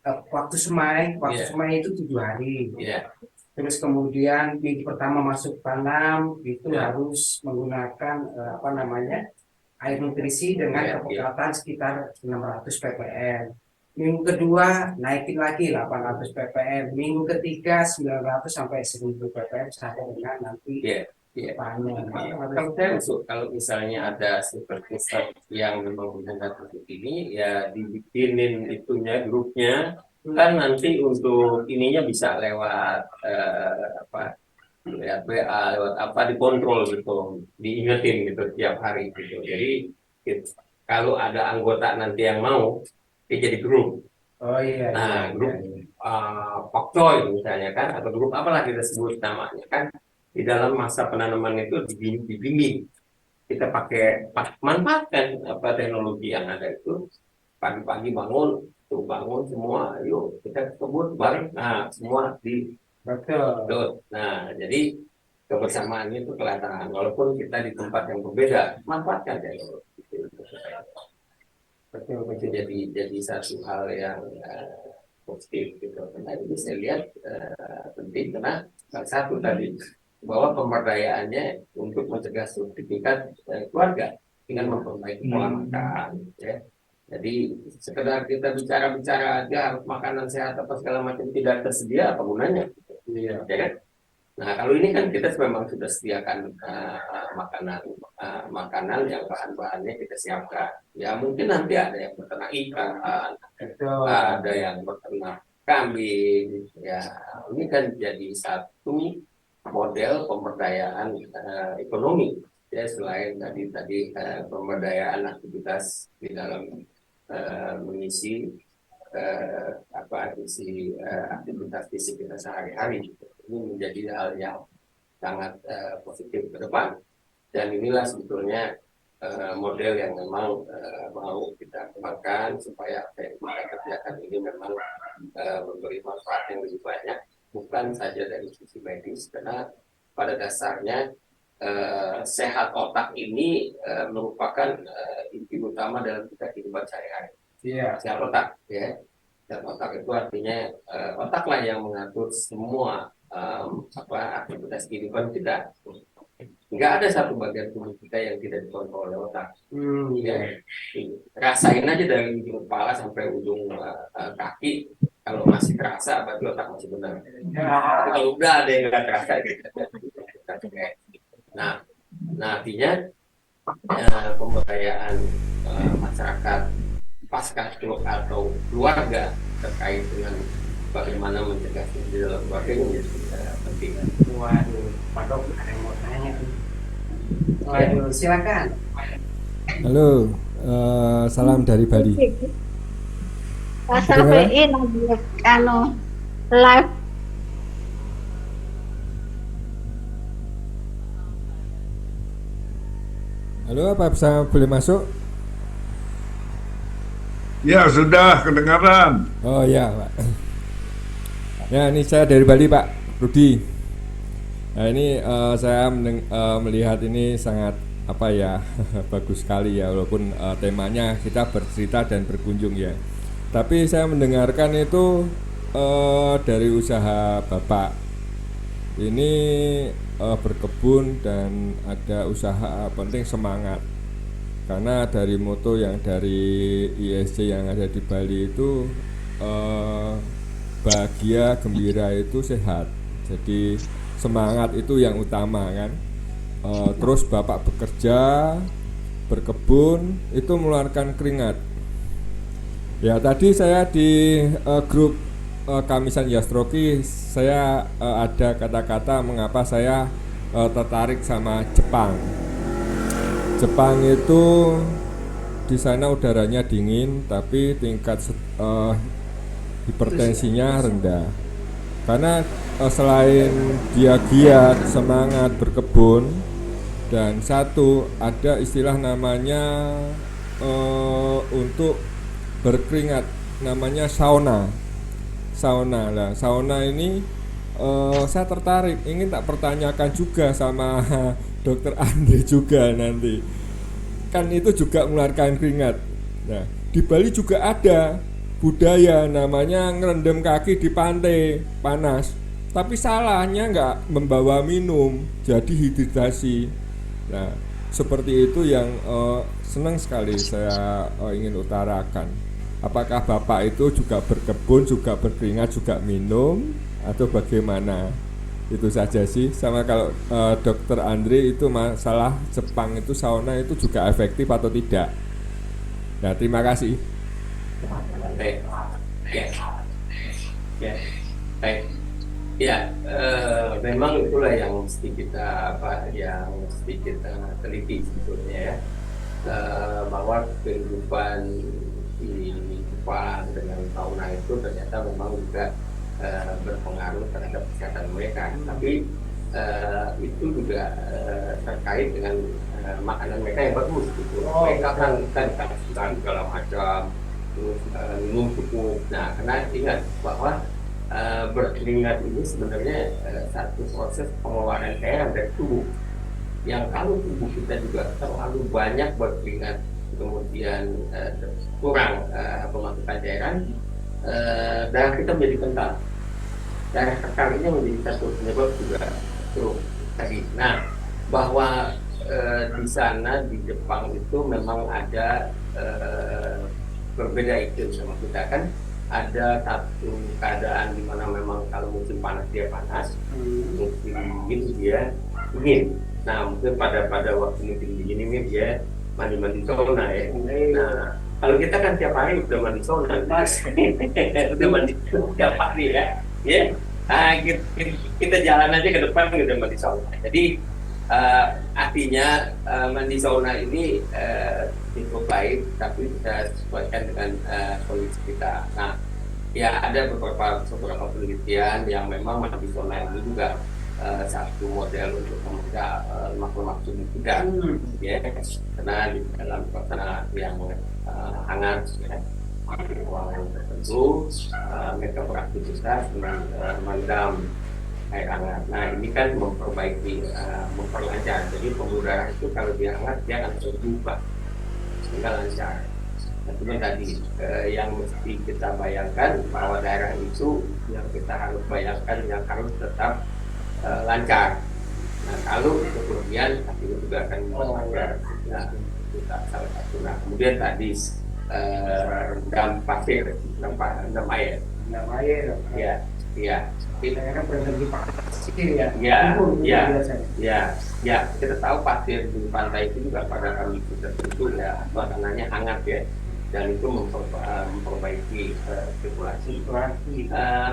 waktu semai Iya. itu 7 hari. Iya, Terus kemudian minggu pertama masuk tanam itu Ya. harus menggunakan air nutrisi dengan Ya, kepekatan sekitar 600 ppm. Minggu kedua naikin lagi 800 ppm. Minggu ketiga 900 sampai 1000 ppm sampai dengan nanti iya, iya. panen. Kalau saya masuk, kalau misalnya ada seperti yang memang benar untuk ini, ya dibikinin itunya grupnya, kan nanti untuk ininya bisa lewat lewat WA, lewat apa dikontrol gitu, diingetin gitu tiap hari gitu. Jadi kalau ada anggota nanti yang mau, dia jadi grup. Oh iya. Nah, grup Pokcoy misalnya kan, atau grup apalah kita sebut namanya kan, di dalam masa penanaman itu dibimbing. Kita manfaatkan apa teknologi yang ada itu. Pagi-pagi bangun semua, yuk kita ke kebun bareng. Nah, semua di Betul. Nah, jadi kebersamaannya itu kelihatan. Walaupun kita di tempat yang berbeda, manfaatkan teknologi. Betul, itu jadi satu hal yang positif gitu. Karena ini saya lihat penting karena salah satu tadi bahwa pemberdayaannya untuk mencegah sertifikat keluarga dengan memperbaiki pola makan, ya. Jadi sekedar kita bicara-bicara aja harus makanan sehat apa segala macam tidak tersedia, apa gunanya? Ya kan? Nah, kalau ini kan kita memang sudah sediakan makanan yang bahan-bahannya kita siapkan. Ya mungkin nanti ada yang beternak ikan, ada yang beternak kambing. Ya ini kan jadi satu model pemberdayaan ekonomi. Ya selain tadi pemberdayaan aktivitas di dalam mengisi aktivitas fisik kita sehari-hari. Ini menjadi hal yang sangat positif ke depan, dan inilah sebetulnya model yang memang mau kita kembangkan supaya apa yang kita kerjakan ini memang memberi manfaat yang lebih banyak, bukan saja dari sisi medis, karena pada dasarnya sehat otak ini merupakan inti utama dalam kita kehidupan sehari-hari. Sehat otak, ya. Sehat otak itu artinya otaklah yang mengatur semua aktivitas kehidupan kita. Nggak ada satu bagian tubuh kita yang tidak dikontrol oleh otak. Ya. Rasain aja dari ujung kepala sampai ujung kaki. Kalau masih terasa, berarti otak masih benar. Tapi kalau udah ada yang nggak terasa, nah artinya pemberdayaan masyarakat pasca stroke atau keluarga terkait dengan bagaimana mencegah stroke di dalam keluarga ini penting. Waduh, Pak Dok ada yang mau tanya. Waduh, silakan. Halo, salam dari Bali. Pasal PI lagi live. Halo, apa bisa boleh masuk? Ya, sudah kedengaran. Oh ya, Pak. Ya, ini saya dari Bali, Pak Rudi. Nah, ini saya melihat ini sangat bagus sekali ya, walaupun temanya kita bercerita dan berkunjung ya. Tapi saya mendengarkan itu dari usaha Bapak ini berkebun dan ada usaha, penting semangat. Karena dari moto yang dari ISC yang ada di Bali itu bahagia, gembira itu sehat. Jadi semangat itu yang utama kan. Terus Bapak bekerja, berkebun itu mengeluarkan keringat. Ya tadi saya di grup Kamisan Yastroki saya ada kata-kata mengapa saya tertarik sama Jepang. Jepang itu di sana udaranya dingin, tapi tingkat hipertensinya rendah. Karena selain dia giat, semangat berkebun, dan satu ada istilah namanya untuk berkeringat, namanya sauna. Sauna lah, sauna ini saya tertarik, ingin tak pertanyakan juga sama Dokter Andre juga nanti. Kan itu juga mengeluarkan keringat. Nah, di Bali juga ada budaya namanya ngerendam kaki di pantai panas. Tapi salahnya nggak membawa minum, jadi hidrasi. Nah, seperti itu yang senang sekali saya ingin utarakan. Apakah Bapak itu juga berkebun, juga berkeringat, juga minum, atau bagaimana? Itu saja sih. Sama kalau Dokter Andre itu masalah Jepang itu sauna itu juga efektif atau tidak. Nah, terima kasih. Baik. Ya. Ya. Baik. Ya, memang itulah yang mesti kita teliti sebetulnya ya. Bahwa kehidupan di Jepang dengan sauna itu ternyata memang juga berpengaruh terhadap kesehatan mereka. Tapi itu juga terkait dengan makanan mereka yang bagus gitu. Mereka kan segala macam, terus minum cukup. Nah, karena ingat bahwa berkeringat ini sebenarnya satu proses pengeluaran cairan dari tubuh. Yang kalau tubuh kita juga terlalu banyak berkeringat, kemudian kurang pemasukan cairan, darah kita menjadi kental. Darah kental ini menjadi satu penyebab juga stroke tadi. Nah, bahwa di sana di Jepang itu memang ada berbeda itu sama kita kan. Ada satu keadaan di mana memang kalau musim panas dia panas, musim dingin dia dingin. Nah, mungkin pada waktu musim dingin ini dia mandi sauna ya. Nah, kalau kita kan tiap hari udah mandi sauna, udah mandi tiap hari ya. Ya, nah, kita jalan aja ke depan udah mandi sauna. Jadi artinya mandi sauna ini cukup baik, tapi kita sesuaikan dengan kondisi kita. Nah, ya ada beberapa penelitian yang memang mandi sauna ini juga satu model untuk memegang lemak-lemak tubuh kita, ya, karena di dalam suasana yang hangat, ya, ruangan tertentu, mereka beraktivitas dengan merendam air hangat. Nah, ini kan memperlancar. Jadi pembuluh darah itu kalau dia hangat dia akan terbuka sehingga lancar. Nah, itu tadi yang mesti kita bayangkan bahwa daerah itu yang kita harus bayangkan yang harus tetap lancar. Nah, kalau itu kemudian itu juga akan lancar. Nah, itu salah satu. Nah, kemudian tadi rendam pasir, rendam air. Ya. Daerah berendam di pasir Ya, kita tahu pasir di pantai itu juga pada kondisi tertentu ya, makanannya hangat ya, dan itu memperbaiki sirkulasi.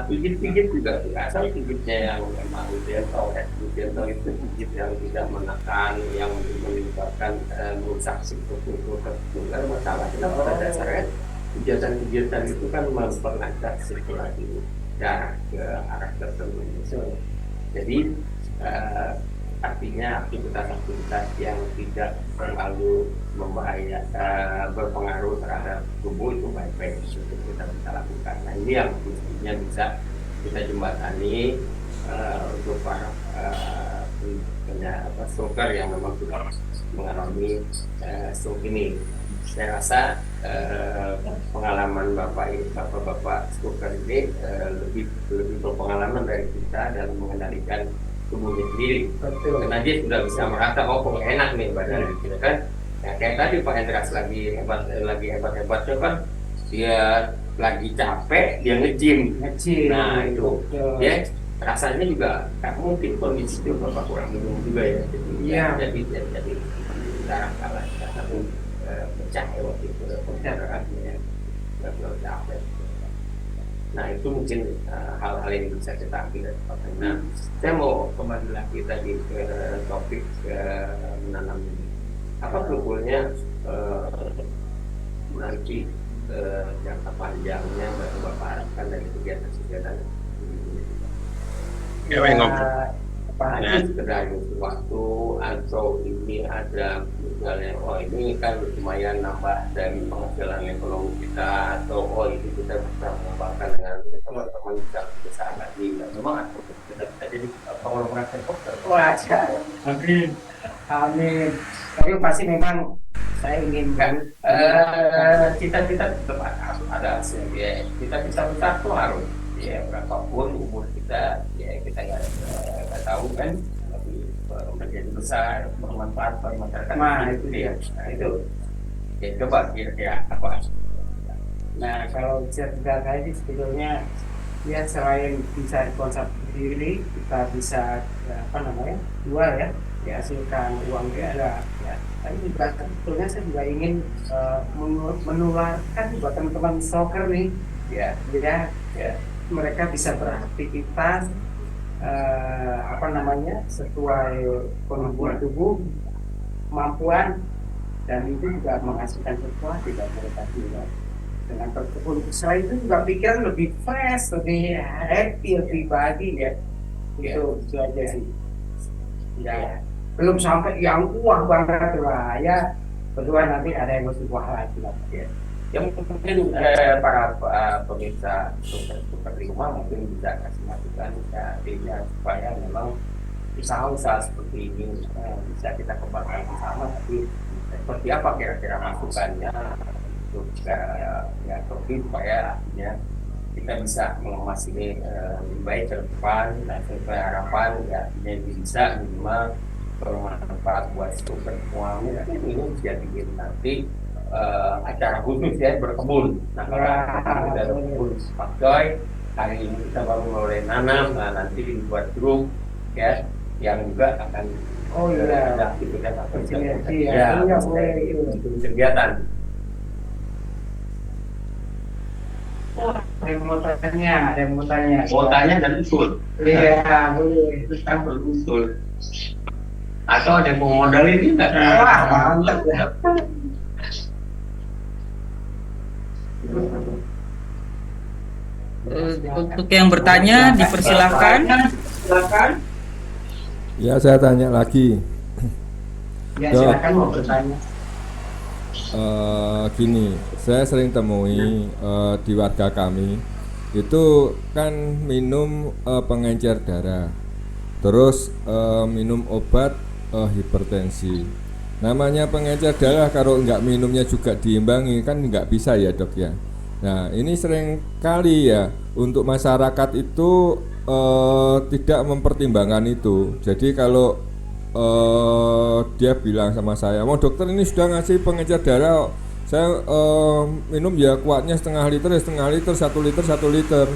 Pijit juga, asal pijitnya yang memang gentle itu pijit yang tidak menekan, yang menyebabkan merusak struktur tertentu, karena masalah kita pada dasarnya pijitan itu kan memperlancar sirkulasi darah ke arah tertentu. Jadi artinya aktivitas yang tidak terlalu berpengaruh terhadap tubuh itu baik-baik untuk kita bisa lakukan. Nah, ini yang mestinya bisa kita jembatani untuk para stroker yang memang sudah mengalami stroke ini. Saya rasa pengalaman bapak-bapak stroker ini lebih berpengalaman dari kita dalam mengendalikan tubuhnya sendiri. Betul. Karena dia sudah bisa merasa kok enak nih badan gitu kan. Nah, kayak tadi Pak Hendras lagi hebat-hebatnya kan, dia lagi capek dia nge-gym. Nah, itu ya rasanya juga nggak mungkin kondisi itu bapak kurang minum juga ya. Jadi darah kalah satu pecah waktu itu darahnya capek. Nah, itu mungkin hal-hal yang bisa kita ambil dari Pak. Nah, saya mau kembali lagi tadi ke topik menanam ini. Apa sebetulnya nanti jangka panjangnya baru Bapak harapkan dari kegiatan-kegiatan Ya, baik, ngobrol. hanya sekedar waktu atau ini ada misalnya ini kan lumayan nambah dari penghasilan ekonomi kita atau ini kita bisa mengembangkan dengan teman-teman bisa besar lagi memang kita jadi pengelolaan helikopter. Wah, Amin. amin. Tapi pasti memang saya ingin kan Cita-cita tetap harus ada ya cita-cita besar tuh harus ya berapapun umur kita ya kita nggak tahu kan tapi menjadi besar bermanfaat bagi masyarakat. Nah, itu dia. Nah, itu ya coba kira-kira apa. Nah, kalau cerita tadi sebetulnya ya selain bisa konsep diri, kita bisa jual ya, dihasilkan uang ada ya. Tapi juga sebetulnya saya juga ingin menularkan buat teman-teman soccer nih, Ya, ya mereka bisa beraktivitas sesuai kondisi tubuh, kemampuan, dan itu juga menghasilkan sesuatu tidak mereka juga dengan berkebun. Selain itu juga pikiran lebih fresh, lebih happy, lebih bahagia ya. Itu aja sih. Ya, belum sampai yang wah banget lah ya. Berdua nanti ada yang lebih wah lagi lah. Ya. yang mungkin para pemirsa super di rumah mungkin bisa kasih masukan ya supaya memang usaha-usaha seperti ini bisa kita kembangkan bersama, tapi seperti apa kira-kira masukannya untuk ya supaya akhirnya kita bisa mengemas ini lebih baik ke depan dan sesuai harapan ya akhirnya bisa minimal bermanfaat buat super semua. Mungkin ini dijadiin nanti acara khusus ya berkebun. Nah kalau kita berkebun Pak Joy hari ini kita baru mulai nanam, nah nanti dibuat grup ya yang juga akan ada aktivitas apa kegiatan. Ada yang mau tanya. Mau tanya dan usul. Iya, boleh. Itu kan berusul. Atau ada yang mau modalin ini nggak? Wah, mantap ya. Untuk yang bertanya dipersilahkan. Ya, saya tanya lagi. Ya, silakan mau bertanya. Gini, saya sering temui di warga kami itu kan minum pengencer darah, terus minum obat hipertensi. Namanya pengencer darah kalau nggak minumnya juga diimbangi kan nggak bisa ya dok ya. Nah ini sering kali ya untuk masyarakat itu tidak mempertimbangkan itu. Jadi kalau dia bilang sama saya, mau dokter ini sudah ngasih pengencer darah, saya minum ya kuatnya setengah liter, 1 liter.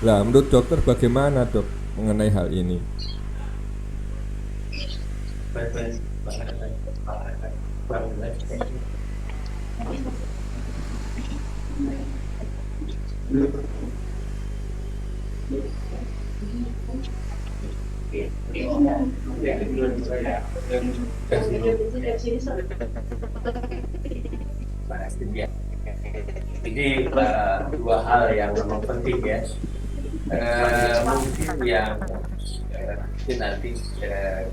Lah menurut dokter bagaimana dok mengenai hal ini? Jadi dua hal yang memang penting ya. Mungkin yang nanti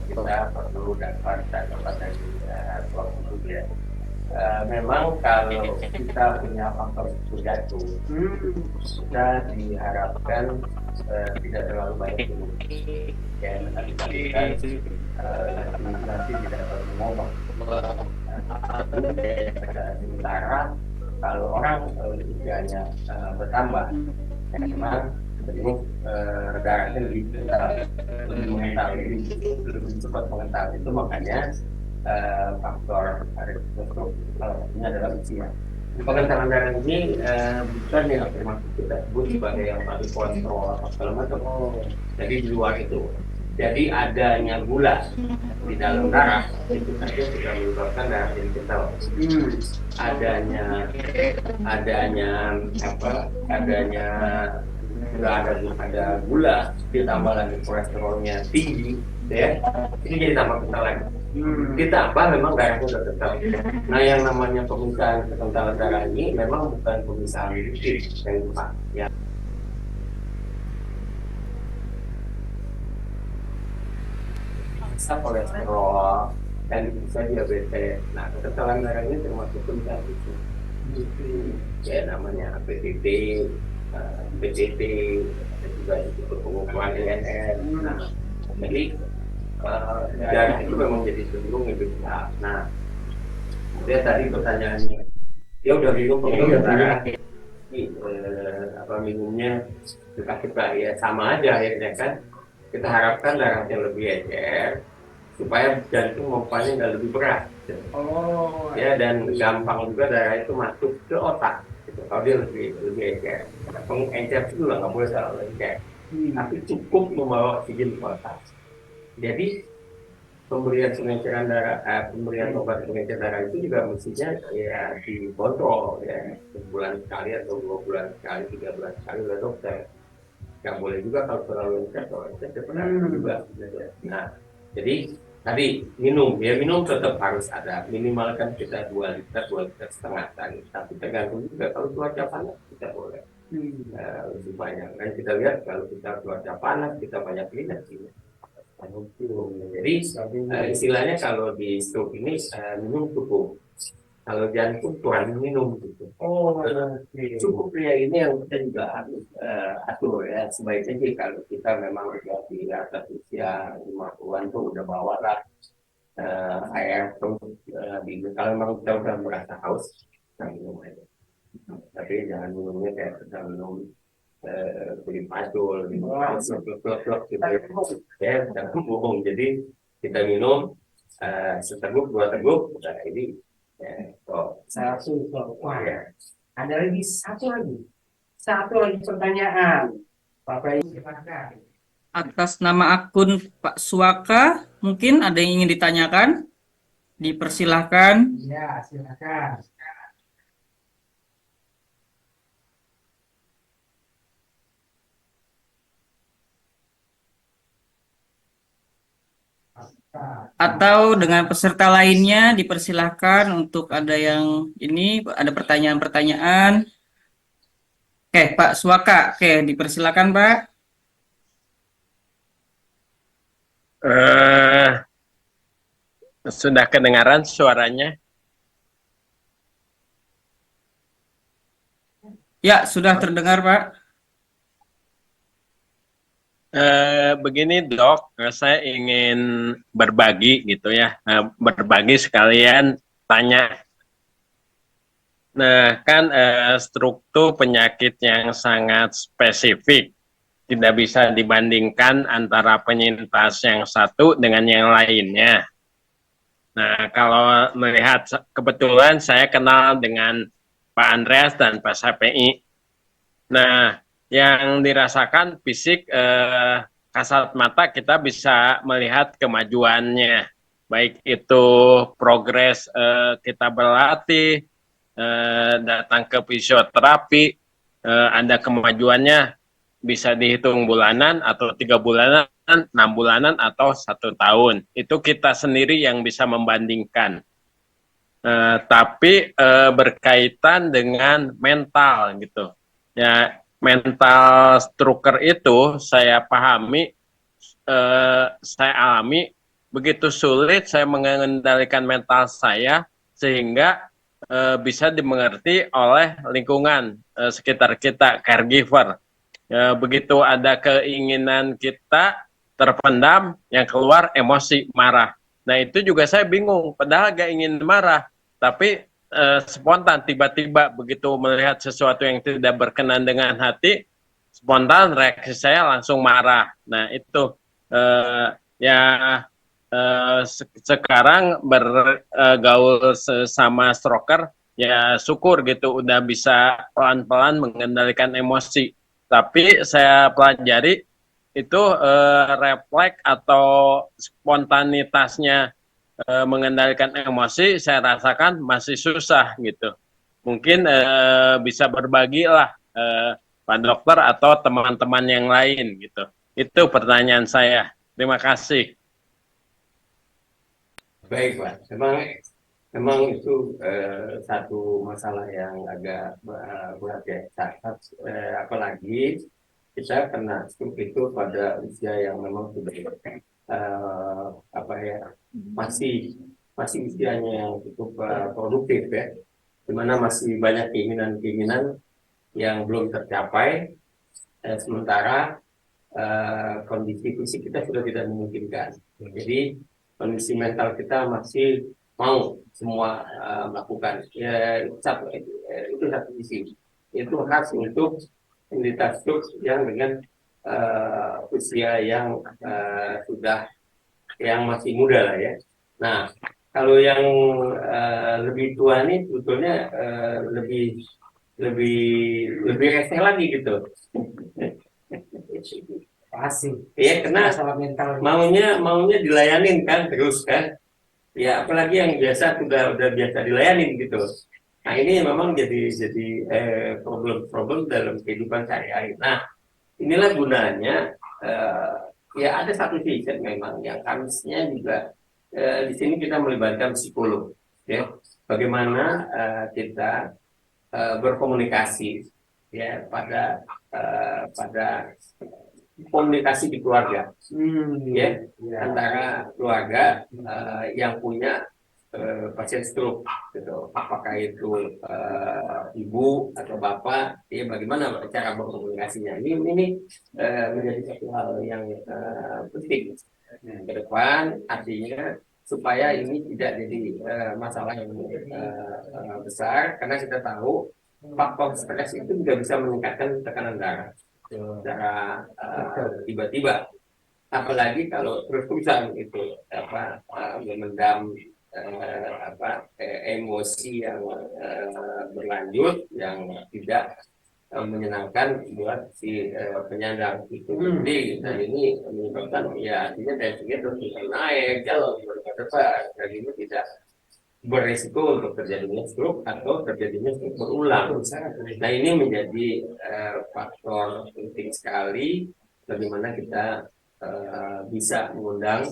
kita perlu dapat dari waktu ya. Memang kalau kita punya faktor jatuh, kita diharapkan tidak terlalu banyak dulu. Ya, nanti tidak terlalu ngomong. Sementara kalau orang usianya bertambah, memang darahnya lebih mengental, lebih cepat mengental. Itu makanya faktor risiko ini adalah usia. Pengentalan darah ini bukan yang kita sebut sebagai yang paling kontrol atau segala macam. Jadi di luar itu. Jadi adanya gula di dalam darah itu saja sudah menyebabkan darah yang kental. Ada gula ditambah lagi kolesterolnya tinggi, ya ini jadi tambah kental lagi. Ditambah memang darahnya udah tetap. Nah, yang namanya pemisahan kekentalan darah ini memang bukan pemisahan lipid yang Pak, ya. Bisa kolesterol dan bisa diabetes. Nah, kekentalan darah ini termasuk pemisahan itu. Ya namanya PTT, PCT, dan juga itu pengukuran INR. Nah, jadi darah itu memang jadi cenderung lebih besar. Nah, dia tadi pertanyaannya, dia udah minum pengurus darah, apa minumnya suka-suka ya sama aja akhirnya kan. Kita harapkan darahnya lebih encer supaya jantung pompanya nggak lebih berat. Oh, Ya, dan gampang juga darah itu masuk ke otak. Gitu. Kalau dia lebih encer, encer itu juga nggak boleh terlalu encer, tapi cukup membawa oksigen ke otak. Jadi pemberian pengenceran darah, pemberian obat pengencer darah itu juga mestinya ya dikontrol ya, sebulan sekali atau 2 bulan sekali, 3 bulan sekali oleh dokter. Nggak boleh juga kalau terlalu encer, kalau encer pernah juga. Nah, jadi tadi minum tetap harus ada, minimal kan kita 2 liter setengah tadi. Tapi tergantung juga kalau cuaca panas kita boleh lebih banyak. Dan kita lihat kalau kita cuaca panas kita banyak minum sih. Jadi istilahnya kalau di stroke ini minum cukup. Kalau jantung kurang minum gitu. Cukup ya, ini yang kita juga harus atur ya. Sebaiknya sih kalau kita memang udah di atas usia 50-an tuh udah bawa lah air terus kalau memang kita udah merasa haus kita minum aja. Tapi jangan minumnya kayak kita minum beli pacul, blok gitu ya, jangan bohong. Jadi kita minum seteguk 2 teguk, nah ini satu. Wah, ya. Ada lagi satu lagi pertanyaan. Bapak Ibu, silakan. Atas nama akun Pak Suaka, mungkin ada yang ingin ditanyakan? Dipersilahkan. Ya, silakan. Atau dengan peserta lainnya dipersilahkan untuk ada yang ini, ada pertanyaan-pertanyaan. Oke, Pak Suaka, oke, dipersilakan Pak. Sudah kedengaran suaranya? Ya, sudah terdengar Pak. Begini dok, saya ingin berbagi gitu ya, berbagi sekalian tanya. Nah kan stroke itu penyakit yang sangat spesifik, tidak bisa dibandingkan antara penyintas yang satu dengan yang lainnya. Nah kalau melihat, kebetulan saya kenal dengan Pak Andreas dan Pak SPI. Nah yang dirasakan fisik kasat mata kita bisa melihat kemajuannya, baik itu progres kita berlatih, datang ke fisioterapi, ada kemajuannya bisa dihitung bulanan atau 3 bulanan, 6 bulanan atau 1 tahun. Itu kita sendiri yang bisa membandingkan. Tapi berkaitan dengan mental gitu. Ya, mental stroker itu saya pahami, saya alami begitu sulit saya mengendalikan mental saya sehingga bisa dimengerti oleh lingkungan sekitar kita, caregiver. Begitu ada keinginan kita terpendam, yang keluar emosi, marah. Nah itu juga saya bingung, padahal gak ingin marah, tapi spontan tiba-tiba begitu melihat sesuatu yang tidak berkenan dengan hati, spontan reaksi saya langsung marah. Nah itu sekarang bergaul sama stroker ya syukur gitu udah bisa pelan-pelan mengendalikan emosi. Tapi saya pelajari itu refleks atau spontanitasnya mengendalikan emosi saya rasakan masih susah gitu. Mungkin bisa berbagi lah Pak Dokter atau teman-teman yang lain gitu. Itu pertanyaan saya. Terima kasih. Baik, Pak. Memang itu satu masalah yang agak berat ya. Apalagi kita kena stroke itu pada usia yang memang sudah masih usianya yang cukup produktif ya, dimana masih banyak keinginan yang belum tercapai, sementara kondisi fisik kita sudah tidak memungkinkan. Jadi kondisi mental kita masih mau semua melakukan. Ya, itu satu sisi. Itu khas untuk penderita stroke yang dengan usia yang yang masih muda lah ya. Nah, kalau yang lebih tua ini sebetulnya lebih reseh lagi gitu. Pasti. Ya, karena Masalah mental. maunya dilayanin kan terus kan. Ya, apalagi yang biasa udah biasa dilayanin gitu. Nah, ini memang jadi problem dalam kehidupan sehari-hari. Nah, inilah gunanya ya ada satu sisi memang yang harusnya juga di sini kita melibatkan psikolog, ya. Bagaimana kita berkomunikasi, ya, pada komunikasi di keluarga, ya, antara keluarga yang punya pasien stroke, gitu. Apakah itu ibu atau bapak, ya, bagaimana cara berkomunikasinya? Ini menjadi satu hal yang penting ke depan, artinya supaya ini tidak jadi masalah yang besar, karena kita tahu faktor stres itu juga bisa meningkatkan tekanan darah secara tiba-tiba, apalagi kalau terus-terusan itu memendam emosi yang berlanjut yang tidak menyenangkan buat si penyandang itu. Jadi ini menyebabkan ya artinya tensinya terus naik kalau berdebat, dan ini tidak beresiko untuk terjadinya stroke atau terjadinya stroke berulang. Nah, ini menjadi faktor penting sekali bagaimana kita bisa mengundang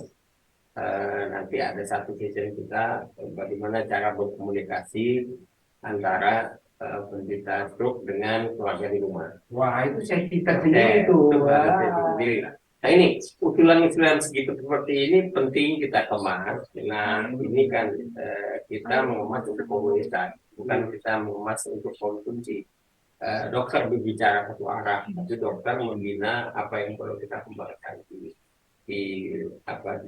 nanti ada satu sesi kita bagaimana cara berkomunikasi antara penderita stroke dengan keluarga di rumah. Wah, itu saya kita sendiri itu. Nah, ini usulan-usulan segitu seperti ini penting kita kemas. Nah, ini kan kita mengemas untuk komunitas, bukan kita mengemas untuk konsumsi. Dokter berbicara satu arah, tapi dokter membina apa yang perlu kita kembangkan di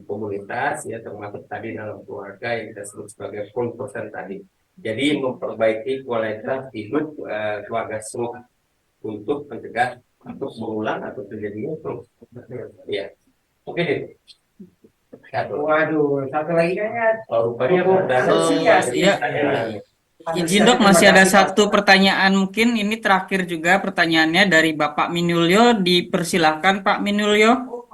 komunitas, ya, termasuk tadi dalam keluarga yang kita sebut sebagai konversen tadi. Jadi memperbaiki kualitas hidup keluarga stroke untuk mencegah atau mengulang atau terjadinya stroke. Ya, oke deh. Waduh, satu lagi kayaknya. Iya. Izin dok, masih ada satu pertanyaan, mungkin ini terakhir juga pertanyaannya dari Bapak Minulyo. Dipersilahkan Pak Minulyo.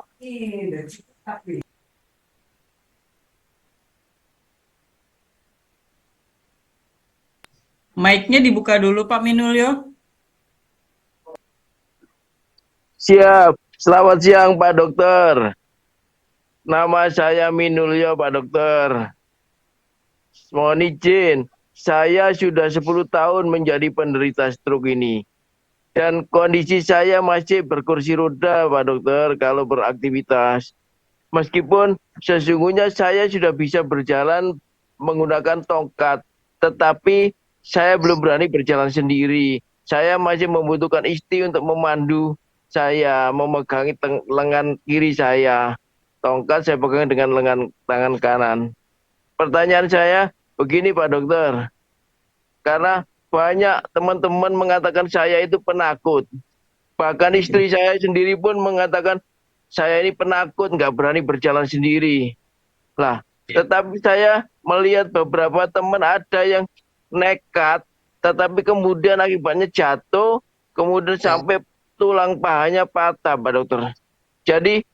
Mic-nya dibuka dulu Pak Minulyo. Siap. Selamat siang Pak Dokter. Nama saya Minulyo Pak Dokter. Mohon izin, saya sudah 10 tahun menjadi penderita stroke ini. Dan kondisi saya masih berkursi roda Pak Dokter kalau beraktivitas. Meskipun sesungguhnya saya sudah bisa berjalan menggunakan tongkat, tetapi saya belum berani berjalan sendiri. Saya masih membutuhkan istri untuk memandu saya, memegangi lengan kiri saya. Tongkat saya pegang dengan lengan tangan kanan. Pertanyaan saya begini Pak Dokter, karena banyak teman-teman mengatakan saya itu penakut. Bahkan istri saya sendiri pun mengatakan saya ini penakut, nggak berani berjalan sendiri. Lah, tetapi saya melihat beberapa teman ada yang nekat, tetapi kemudian akibatnya jatuh, kemudian sampai tulang pahanya patah, Pak Dokter. Jadi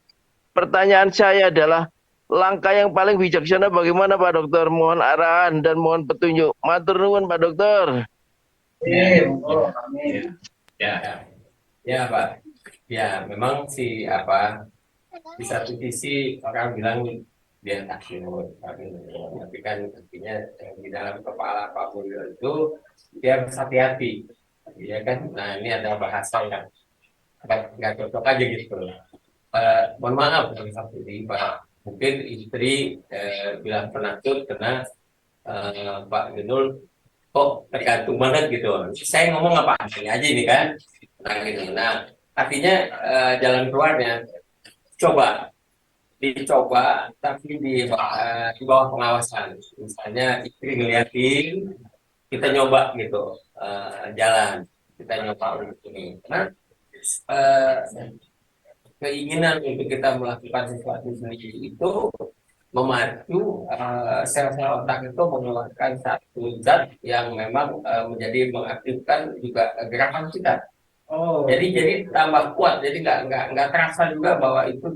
pertanyaan saya adalah langkah yang paling bijaksana bagaimana Pak Dokter? Mohon arahan dan mohon petunjuk. Matur nuwun Pak Dokter. Ya Pak. Ya memang di satu sisi orang bilang dia takut. Tapi kan artinya di dalam kepala Pak Mulyo itu dia harus hati-hati, ya kan? Nah ini ada bahasa yang nggak cocok aja gitu. Mohon maaf ini Pak, mungkin istri bilang penakut karena Pak Ginul kok tergantung banget gitu. Saya ngomong apa adanya aja ini kan. Nah gitu. Nah artinya jalan keluarnya dicoba tapi di bawah pengawasan. Misalnya istri ngeliatin, kita nyoba gitu jalan, kita nyoba untuk ini. Karena keinginan untuk kita melakukan sesuatu sendiri itu memacu sel-sel otak itu mengeluarkan satu zat yang memang menjadi mengaktifkan juga gerakan kita. Oh, Jadi tambah kuat, jadi nggak terasa juga bahwa itu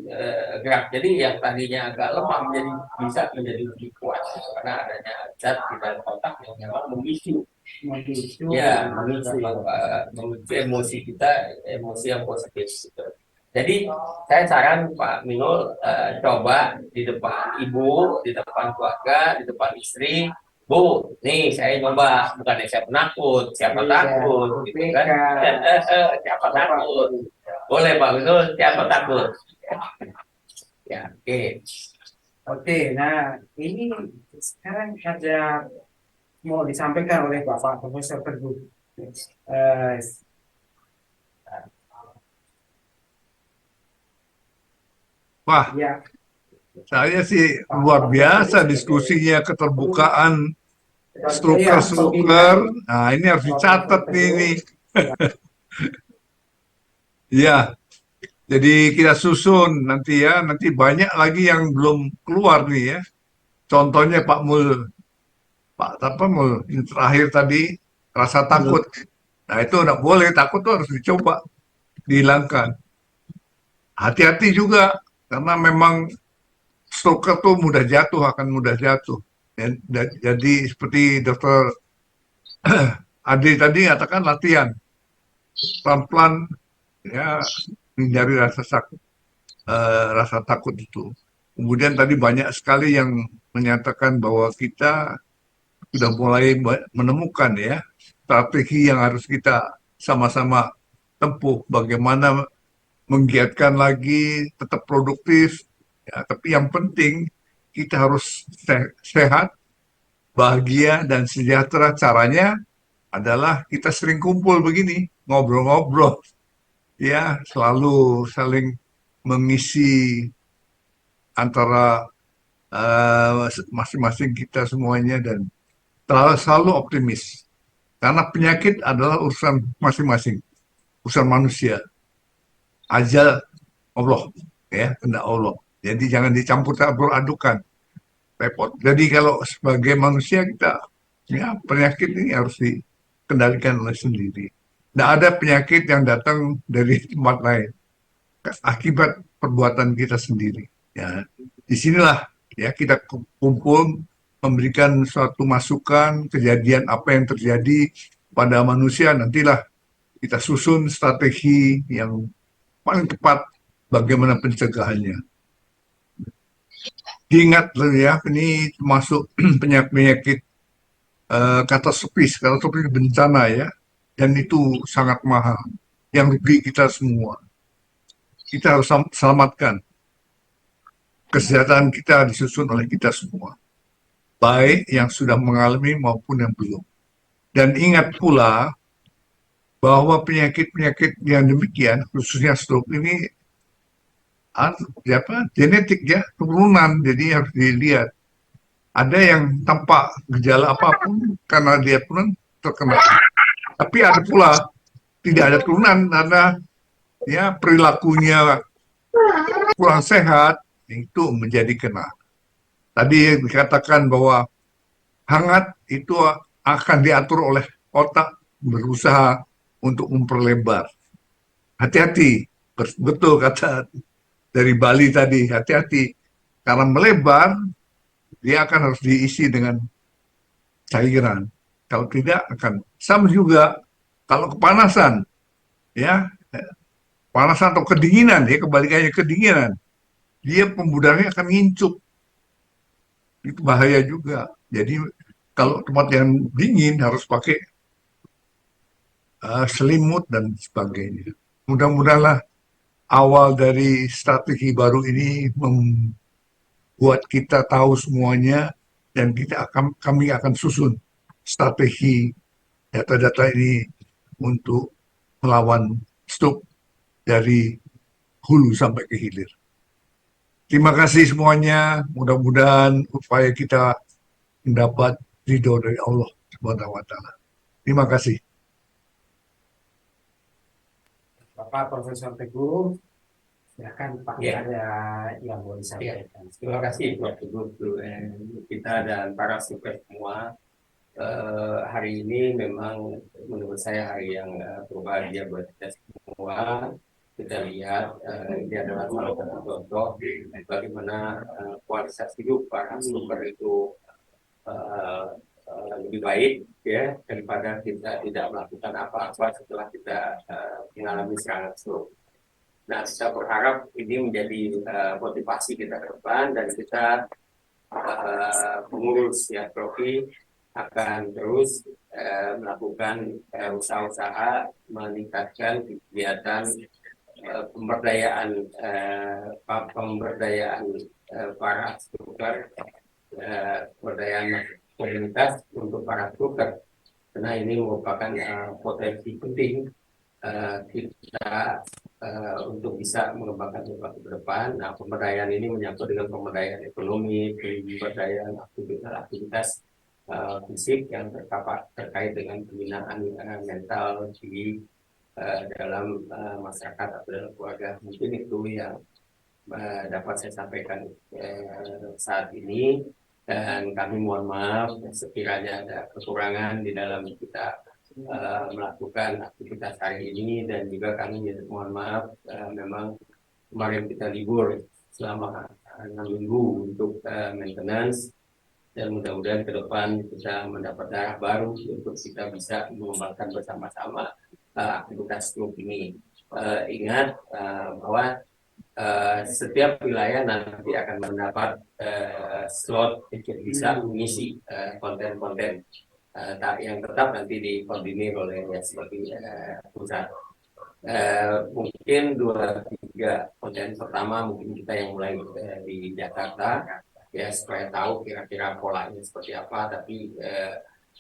gerak. Jadi yang tadinya agak lemah bisa menjadi lebih kuat karena adanya zat di dalam otak yang memang memicu emosi kita, emosi yang positif. Gitu. Jadi saya saran Pak Minul coba di depan ibu, di depan keluarga, di depan istri. Bu, nih saya nyoba, bukan saya penakut, siapa takut, gitu kan? Siapa takut? Boleh Pak Minul, siapa takut? Ya, oke. Oke, nah ini sekarang ada mau disampaikan oleh Bapak Profesor Teguh. Wah, Ya, saya sih luar biasa diskusinya, keterbukaan struktur. Nah, ini harus dicatat nih ini. Ya, jadi kita susun nanti ya. Nanti banyak lagi yang belum keluar nih ya. Contohnya Pak Mul yang terakhir tadi rasa takut. Nah, itu nggak boleh, takut tuh harus dicoba dihilangkan. Hati-hati juga karena memang stroke tuh akan mudah jatuh. Jadi seperti Dokter Adi tadi katakan latihan pelan-pelan ya menghindari rasa takut itu. Kemudian tadi banyak sekali yang menyatakan bahwa kita sudah mulai menemukan ya strategi yang harus kita sama-sama tempuh, bagaimana menggiatkan lagi, tetap produktif, ya, tapi yang penting kita harus sehat, bahagia, dan sejahtera. Caranya adalah kita sering kumpul begini, ngobrol-ngobrol, ya, selalu saling mengisi antara masing-masing kita semuanya dan selalu optimis. Karena penyakit adalah urusan masing-masing, urusan manusia. Ajal Allah, ya, kehendak Allah. Jadi jangan dicampur adukan, repot. Jadi kalau sebagai manusia kita, ya penyakit ini harus dikendalikan oleh sendiri. Tidak ada penyakit yang datang dari tempat lain akibat perbuatan kita sendiri. Ya, disinilah ya kita kumpul memberikan suatu masukan kejadian apa yang terjadi pada manusia, nantilah kita susun strategi yang paling tepat bagaimana pencegahannya. Diingat ya, ini masuk penyakit katastrofis bencana ya, dan itu sangat mahal, yang rugi kita semua. Kita harus selamatkan kesehatan kita, disusun oleh kita semua, baik yang sudah mengalami maupun yang belum. Dan ingat pula bahwa penyakit-penyakit yang demikian, khususnya stroke ini genetik ya, turunan, jadi harus dilihat. Ada yang tanpa gejala apapun karena dia pun terkena. Tapi ada pula tidak ada turunan, ada ya perilakunya kurang sehat, itu menjadi kena. Tadi dikatakan bahwa hangat itu akan diatur oleh otak berusaha untuk memperlebar. Hati-hati, betul kata dari Bali tadi, hati-hati. Karena melebar, dia akan harus diisi dengan cairan. Kalau tidak akan sama juga kalau kepanasan, ya, panasan atau kedinginan, ya kebalikannya kedinginan, dia pembudarannya akan ngincup. itu bahaya juga. Jadi kalau tempat yang dingin harus pakai selimut dan sebagainya. Mudah-mudahanlah awal dari strategi baru ini membuat kita tahu semuanya dan kami akan susun strategi data-data ini untuk melawan stroke dari hulu sampai ke hilir. Terima kasih semuanya. Mudah-mudahan upaya kita mendapat ridho dari Allah Subhanahu wa taala. Terima kasih. Bapak Profesor Teguh, silakan Pak, Ya. ada yang mau disampaikan. Terima kasih Pak Teguh, kita dan para speaker semua. Hari ini memang menurut saya hari yang berbahagia buat kita semua. Kita lihat ini adalah salah satu contoh bagaimana kualitas hidup para sumber itu lebih baik ya daripada kita tidak melakukan apa-apa setelah kita mengalami serangan stroke. Nah, kita berharap ini menjadi motivasi kita ke depan dan kita pengurus ya Profi akan terus melakukan usaha-usaha meningkatkan kegiatan pemberdayaan para struktur, pemberdayaan komunitas untuk para struktur, karena ini merupakan potensi penting kita untuk bisa mengembangkan sesuatu ke depan. Nah, pemberdayaan ini menyangkut dengan pemberdayaan ekonomi, pemberdayaan aktivitas fisik yang terkait dengan pembinaan mental di dalam masyarakat atau dalam keluarga. Mungkin itu yang dapat saya sampaikan saat ini, dan kami mohon maaf sekiranya ada kekurangan di dalam kita melakukan aktivitas hari ini, dan juga kami mohon maaf memang kemarin kita libur selama 6 minggu untuk maintenance, dan mudah-mudahan ke depan kita mendapat darah baru untuk kita bisa mengembangkan bersama-sama aktivitas grup ini. Ingat bahwa setiap wilayah nanti akan mendapat slot untuk bisa mengisi konten-konten yang tetap nanti dikoordinir oleh seperti pusat. Mungkin 2-3 konten pertama mungkin kita yang mulai di Jakarta ya, supaya tahu kira-kira polanya seperti apa, tapi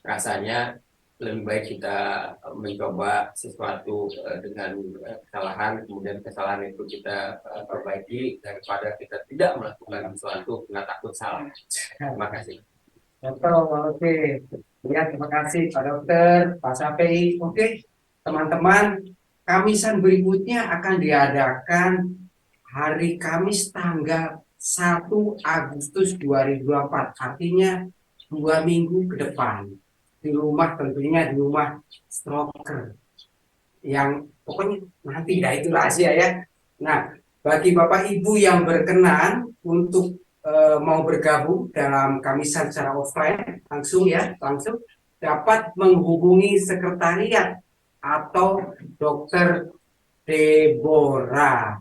rasanya lebih baik kita mencoba sesuatu dengan kesalahan, kemudian kesalahan itu kita perbaiki daripada kita tidak melakukan sesuatu karena takut salah. Terima kasih. Betul, oke. Ya, terima kasih Pak Dokter, Pak Sapi. Oke, teman-teman, Kamisan berikutnya akan diadakan hari Kamis tanggal 1 Agustus 2024, artinya 2 minggu ke depan. Di rumah, tentunya di rumah stroker. Yang pokoknya nanti dah itu rahasia ya. Nah, bagi Bapak Ibu yang berkenan untuk mau bergabung dalam Kamisan secara offline, langsung dapat menghubungi sekretariat atau Dokter Deborah.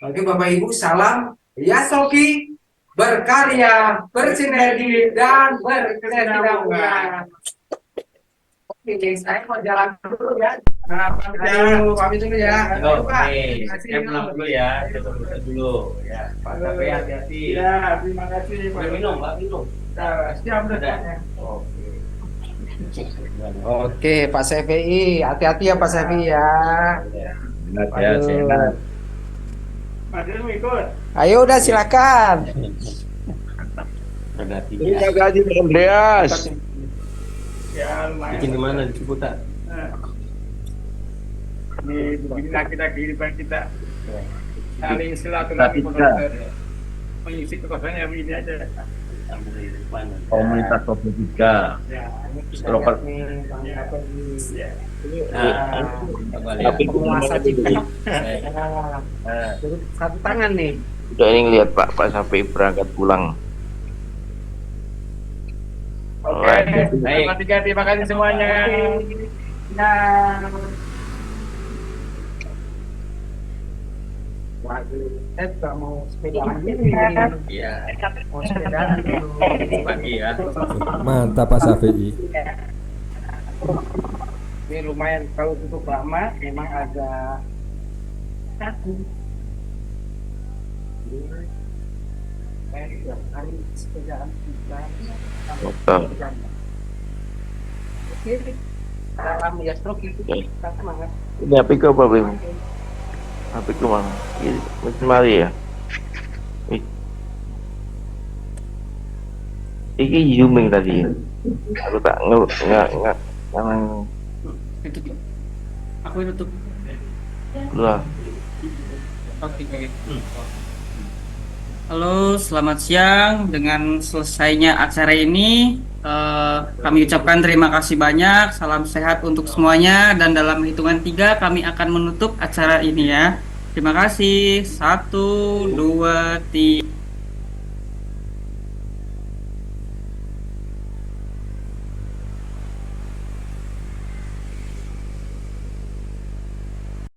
Oke Bapak Ibu, salam Yasoki, berkarya, bersinergi, dan berkesinambungan. Oke, saya mau jalan dulu ya. Pamit dulu ya. Halo, Pak. saya pulang dulu ya. Kita berdoa dulu ya. Pak Sapi hati-hati. Ya, terima kasih Pak. Minum, Pak, minum. Siap Sudah. Oke, Pak CVI, hati-hati ya Pak CVI ya. Ya, sehat. Pak Dirmu ikut. Ayo udah silakan. Ada 3. Terima kasih Pak Andreas. Ya, lumayan. Bikin di mana di Ciputat? Ini beginilah kita kehidupan kita. Saling silaturahmi Pak Dokter. Mengisi kekosongan yang begini aja. Komunitas Kopi 3. Ya, Stroker. Penguasa Cipta. Satu tangan nih. Udah ini ngeliat Pak sampai berangkat pulang. Oke, terima kasih semuanya. Nah. pagi. Saya juga mau sepedaan ini. Iya, Mau sepedaan dulu. pagi ya. Mantap Pak Syafi'i. Ini lumayan kalau cukup lama, memang agak kaku. Saya tiap hari sepedaan Betul. Oke, dalam ya stroke itu kita semangat. Ini HP ku apa belum? HP ku mana? Ini mesti mari ya. Iki zooming tadi. Aku tak nggak Tutup. Aku tutup. keluar. Oke. Halo, selamat siang. Dengan selesainya acara ini, kami ucapkan terima kasih banyak. Salam sehat untuk semuanya. Dan dalam hitungan 3, kami akan menutup acara ini ya. Terima kasih. 1, 2, 3.